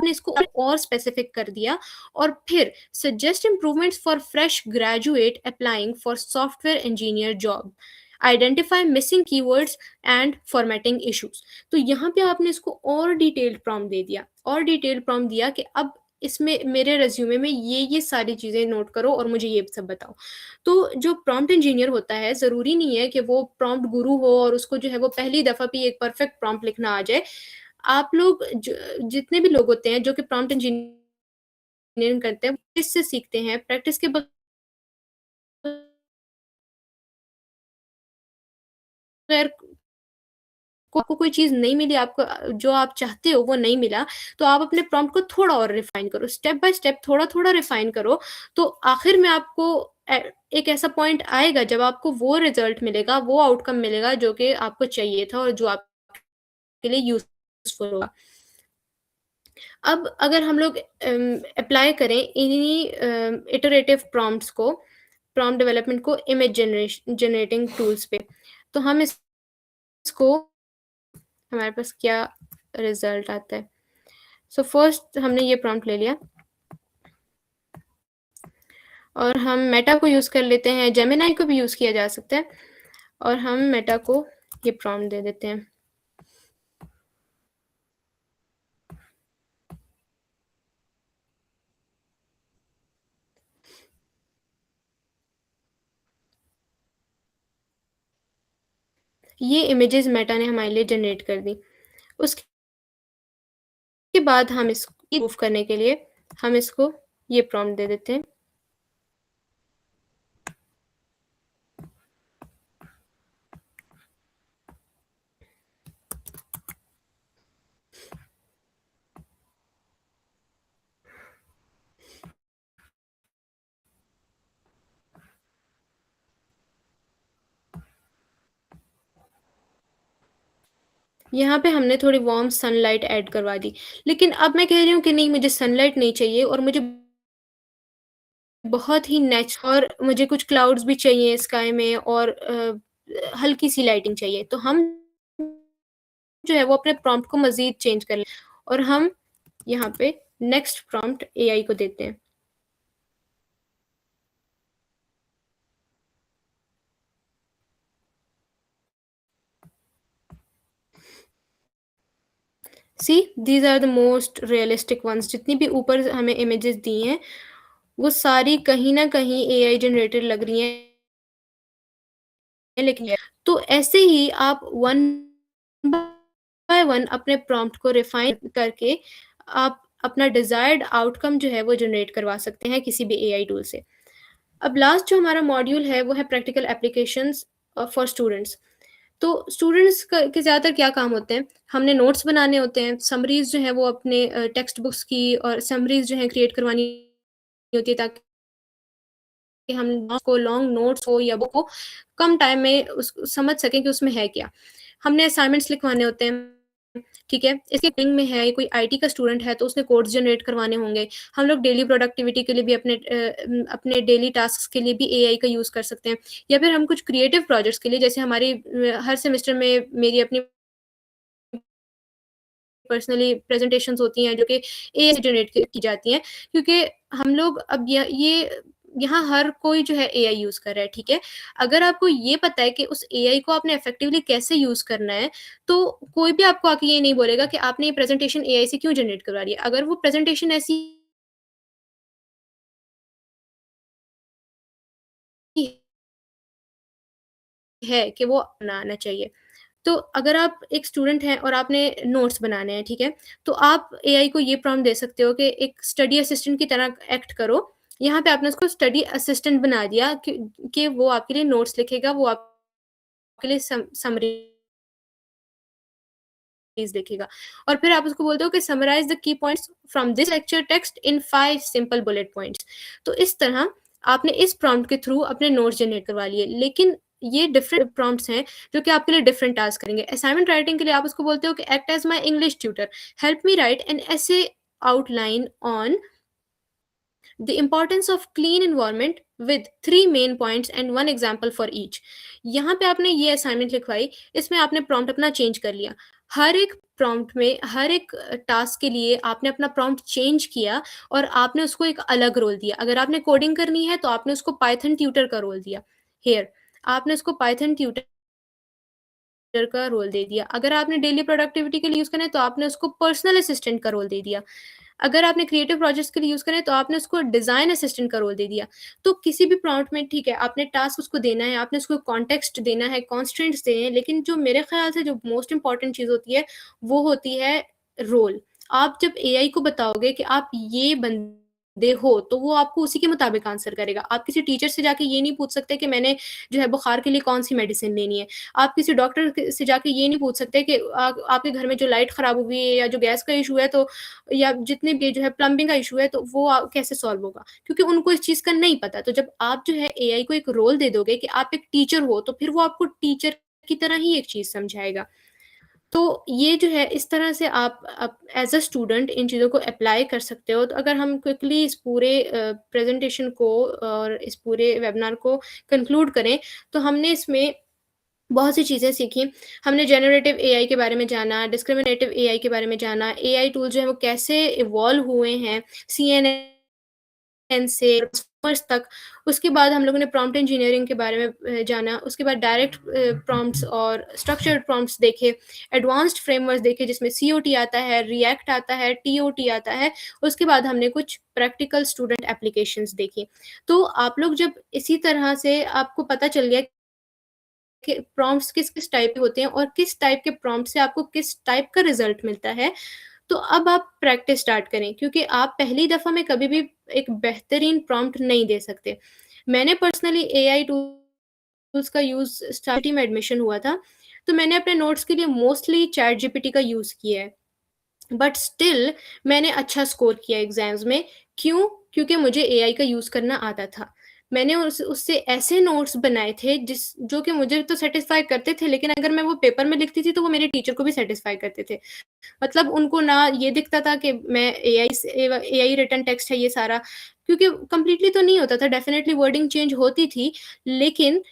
ने इसको और स्पेसिफिक कर दिया और फिर suggest improvements for fresh graduate applying for software engineer job identify missing keywords and formatting issues. तो यहाँ पे आपने इसको और डिटेल्ड प्रॉम्प्ट दे दिया और डिटेल्ड प्रॉम्प्ट दिया कि अब इसमें मेरे रेज्यूमे में ये सारी चीज़ें नोट करो और मुझे ये सब बताओ। तो जो प्रॉम्प्ट इंजीनियर होता है, ज़रूरी नहीं है कि वो प्रॉम्प्ट गुरु हो और उसको जो है वो पहली दफ़ा पे एक परफेक्ट प्रॉम्प्ट लिखना आ जाए। आप लोग जितने भी लोग होते हैं जो कि प्रॉम्प्ट इंजीनियरिंग करते हैं, प्रैक्टिस से सीखते हैं, प्रैक्टिस के बगैर को आपको कोई चीज़ नहीं मिली, आपको जो आप चाहते हो वो नहीं मिला, तो आप अपने प्रॉम्प्ट को थोड़ा और रिफाइन करो, स्टेप बाय स्टेप थोड़ा-थोड़ा रिफाइन करो, तो आखिर में आपको एक ऐसा पॉइंट आएगा जब आपको वो रिज़ल्ट मिलेगा, वो आउटकम मिलेगा जो कि आपको चाहिए था और जो आपके लिए यूज़फुल होगा। अब अगर हम लोग अप्लाई करें इन्हीं इटरेटिव प्रॉम्प्ट्स को, प्रॉम्प्ट डेवलपमेंट को इमेज जनरेटिंग टूल्स पे, तो हम इसको हमारे पास क्या रिज़ल्ट आता है। सो फर्स्ट हमने ये प्रॉम्प्ट ले लिया और हम मेटा को यूज़ कर लेते हैं, जेमिनी को भी यूज़ किया जा सकता है और हम मेटा को ये प्रॉम्प्ट दे देते हैं। ये इमेजेस मेटा ने हमारे लिए जनरेट कर दी। उसके बाद हम इसको प्रूफ करने के लिए हम इसको ये प्रॉम्प्ट दे देते हैं। यहाँ पे हमने थोड़ी वार्म सनलाइट ऐड करवा दी। लेकिन अब मैं कह रही हूँ कि नहीं, मुझे सनलाइट नहीं चाहिए और मुझे बहुत ही और मुझे कुछ क्लाउड्स भी चाहिए स्काई में और हल्की-सी लाइटिंग चाहिए। तो हम जो है वो अपने प्रॉम्प्ट को मज़ीद चेंज कर लें और हम यहाँ पे नेक्स्ट प्रॉम्प्ट एआई को देते हैं। See these are the most realistic ones, जितनी भी ऊपर हमें इमेजेस दी हैं, वो सारी कहीं न कहीं एआई जनरेटेड लग रही हैं। लेकिन तो ऐसे ही आप वन बाय वन अपने प्रॉम्प्ट को रिफाइन करके आप अपना डिज़ायर्ड आउटकम जो है वो जनरेट करवा सकते हैं किसी भी एआई टूल से। अब लास्ट जो हमारा मॉड्यूल है वो है प्रैक्टिकल एप्लीकेशंस फॉर स्टूडेंट्स। तो स्टूडेंट्स के ज़्यादातर क्या काम होते हैं, हमने नोट्स बनाने होते हैं, समरीज़ जो हैं वो अपने टेक्स्ट बुक्स की और समरीज़ जो हैं क्रिएट करवानी होती है ताकि हम को लॉन्ग नोट्स हो या बुक हो, कम टाइम में उस समझ सकें कि उसमें है क्या। हमने असाइनमेंट्स लिखवाने होते हैं, ठीक है? इसके लिंक में है, कोई आईटी का स्टूडेंट है तो उसने कोड्स जनरेट करवाने होंगे। हम लोग डेली प्रोडक्टिविटी के लिए भी अपने डेली टास्क्स के लिए भी एआई का यूज़ कर सकते हैं या फिर हम कुछ क्रिएटिव प्रोजेक्ट्स के लिए, जैसे हमारी हर सेमेस्टर में मेरी अपनी पर्सनली प्रेज़ेंटेशंस होती हैं जो कि एआई से जनरेट की जाती हैं, क्योंकि हम लोग अब ये यहाँ हर कोई जो है एआई यूज़ कर रहा है, ठीक है? अगर आपको ये पता है कि उस एआई को आपने इफ़ेक्टिवली कैसे यूज़ करना है, तो कोई भी आपको आके ये नहीं बोलेगा कि आपने ये प्रेज़ेंटेशन एआई से क्यों जनरेट करवा रही है। अगर वो प्रेज़ेंटेशन ऐसी है कि वो अपनाना चाहिए। तो अगर आप एक स्टूडेंट हैं और आपने नोट्स बनाने हैं, ठीक है? तो आप एआई को ये प्रॉम्प्ट दे सकते हो कि एक स्टडी असिस्टेंट की तरह एक्ट करो। यहाँ पे आपने उसको स्टडी असिस्टेंट बना दिया कि वो आपके लिए नोट्स लिखेगा, वो आपके लिए समरी प्लीज़ देखिएगा। और फिर आप उसको बोलते हो कि summarise the key points from this lecture text in 5 simple bullet points. तो इस तरह आपने इस प्रॉम्प्ट के थ्रू अपने नोट्स जनरेट करवा लिए। लेकिन ये डिफरेंट प्रॉम्प्ट्स हैं जो कि आपके लिए डिफरेंट टास्क करेंगे। असाइनमेंट राइटिंग के लिए आप उसको बोलते हो कि act as my English tutor, help me right an essay outline on the importance of clean environment with 3 main points and 1 example for each। यहाँ पे आपने ये असाइनमेंट लिखवाई, इसमें आपने प्रॉम्प्ट अपना चेंज कर लिया। हर एक प्रॉम्प्ट में हर एक टास्क के लिए आपने अपना प्रॉम्प्ट चेंज किया और आपने उसको एक अलग रोल दिया। अगर आपने कोडिंग करनी है तो आपने उसको पाइथन ट्यूटर का रोल दिया। हेयर आपने उसको पाइथन ट्यूटर का रोल दे दिया। अगर आपने डेली प्रोडक्टिविटी के लिए यूज़ करना है तो आपने उसको पर्सनल असिस्टेंट का रोल दे दिया। अगर आपने क्रिएटिव प्रोजेक्ट्स के लिए यूज़ करना है तो आपने उसको डिज़ाइन असिस्टेंट का रोल दे दिया। तो किसी भी प्रॉम्प्ट में ठीक है, आपने टास्क उसको देना है, आपने उसको कॉन्टेक्स्ट देना है, कॉन्स्ट्रेंट्स देने हैं, लेकिन जो मेरे ख़्याल से जो मोस्ट इम्पोर्टेंट चीज़ होती है, वो होती है रोल। आप जब एआई को बताओगे कि आप ये बंदे हो, तो वो आपको उसी के मुताबिक आंसर करेगा। आप किसी टीचर से जाके ये नहीं पूछ सकते कि मैंने जो है बुखार के लिए कौन-सी मेडिसिन लेनी है। आप किसी डॉक्टर से जाके ये नहीं पूछ सकते कि आपके घर में जो लाइट ख़राब हुई है या जो गैस का इश्यू है, तो या जितने भी जो है प्लम्बिंग का इश्यू है, तो वो कैसे सॉल्व होगा? क्योंकि उनको इस चीज़ का नहीं पता। तो जब आप जो है एआई को एक रोल दे दोगे कि आप एक टीचर हो, तो फिर वो आपको टीचर की तरह ही एक चीज़ समझाएगा। तो ये जो है इस तरह से आप एज़ अ स्टूडेंट इन चीज़ों को अप्लाई कर सकते हो। तो अगर हम क्विकली इस पूरे प्रेज़ेंटेशन को और इस पूरे वेबिनार को कंक्लूड करें, तो हमने इसमें बहुत सी चीज़ें सीखी। हमने जनरेटिव एआई के बारे में जाना, डिस्क्रिमिनेटिव एआई के बारे में जाना, एआई टूल जो है वो कैसे इवॉल्व हुए हैं, सीएनएन से ट्रांसफर्स तक। उसके बाद हम लोगों ने प्रॉम्प्ट इंजीनियरिंग के बारे में जाना। उसके बाद डायरेक्ट प्रॉम्प्ट्स और स्ट्रक्चर्ड प्रॉम्प्ट्स देखे, एडवांस्ड फ्रेमवर्क्स देखे जिसमें सीओटी आता है, रिएक्ट आता है, टीओटी आता है। उसके बाद हमने कुछ प्रैक्टिकल स्टूडेंट एप्लीकेशंस देखी। तो आप लोग जब इसी तरह से आपको पता चल गया कि प्रॉम्प्ट्स किस-किस टाइप के होते हैं और किस टाइप के प्रॉम्प्ट से आपको किस टाइप का रिज़ल्ट मिलता है, तो अब आप प्रैक्टिस स्टार्ट करें, क्योंकि आप पहली दफ़ा में कभी भी एक बेहतरीन प्रॉम्प्ट नहीं दे सकते। मैंने पर्सनली एआई टूल्स का यूज़ स्टार्टिंग में एडमिशन हुआ था, तो मैंने अपने नोट्स के लिए मोस्टली चैट जीपीटी का यूज़ किया है। बट स्टिल मैंने अच्छा स्कोर किया एग्ज़ाम्स में। क्यों? क्योंकि मुझे एआई का यूज़ करना आता था। मैंने उससे ऐसे नोट्स बनाए थे जो कि मुझे तो सैटिस्फाई करते थे, लेकिन अगर मैं वो पेपर में लिखती थी तो वो मेरे टीचर को भी सैटिस्फाई करते थे। मतलब उनको ना ये दिखता था कि मैं एआई रिटन टेक्स्ट है ये सारा, क्योंकि कंप्लीटली तो नहीं होता था, डेफिनेटली वर्डिंग चेंज होती थी, लेकिन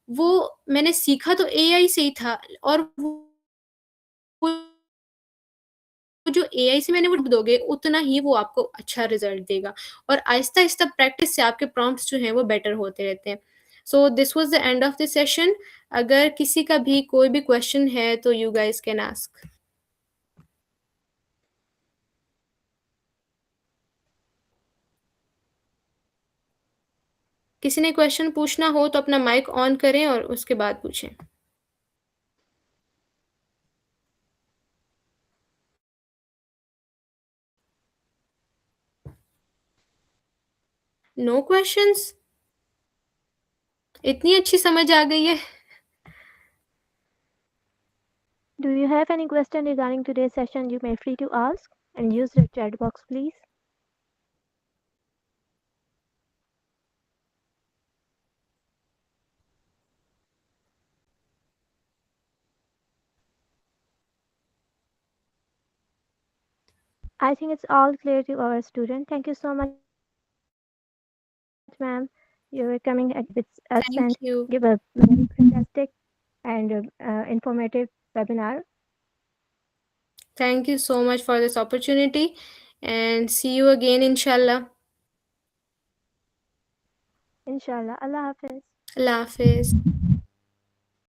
वो मैंने सीखा तो एआई से ही था, और वो जो एआई से मैंने वो दोगे उतना ही वो आपको अच्छा रिजल्ट देगा, और आहिस्ता-आहिस्ता प्रैक्टिस से आपके प्रॉम्प्ट्स जो हैं वो बेटर होते रहते हैं। So this was the end of the session. अगर किसी का भी कोई भी क्वेश्चन है तो यू गाइस कैन आस्क। किसी ने क्वेश्चन पूछना हो तो अपना माइक ऑन करें और उसके बाद पूछें। No questions? इतनी अच्छी समझ आ गई है? Do you have any question regarding today's session? You may free to ask and use the chat box, please. I think it's all clear to our student. Thank you so much, ma'am. You're coming with us thank and you. give a very fantastic and informative webinar. Thank you so much for this opportunity, and see you again inshallah. Inshallah. Allah Hafiz. Allah Hafiz.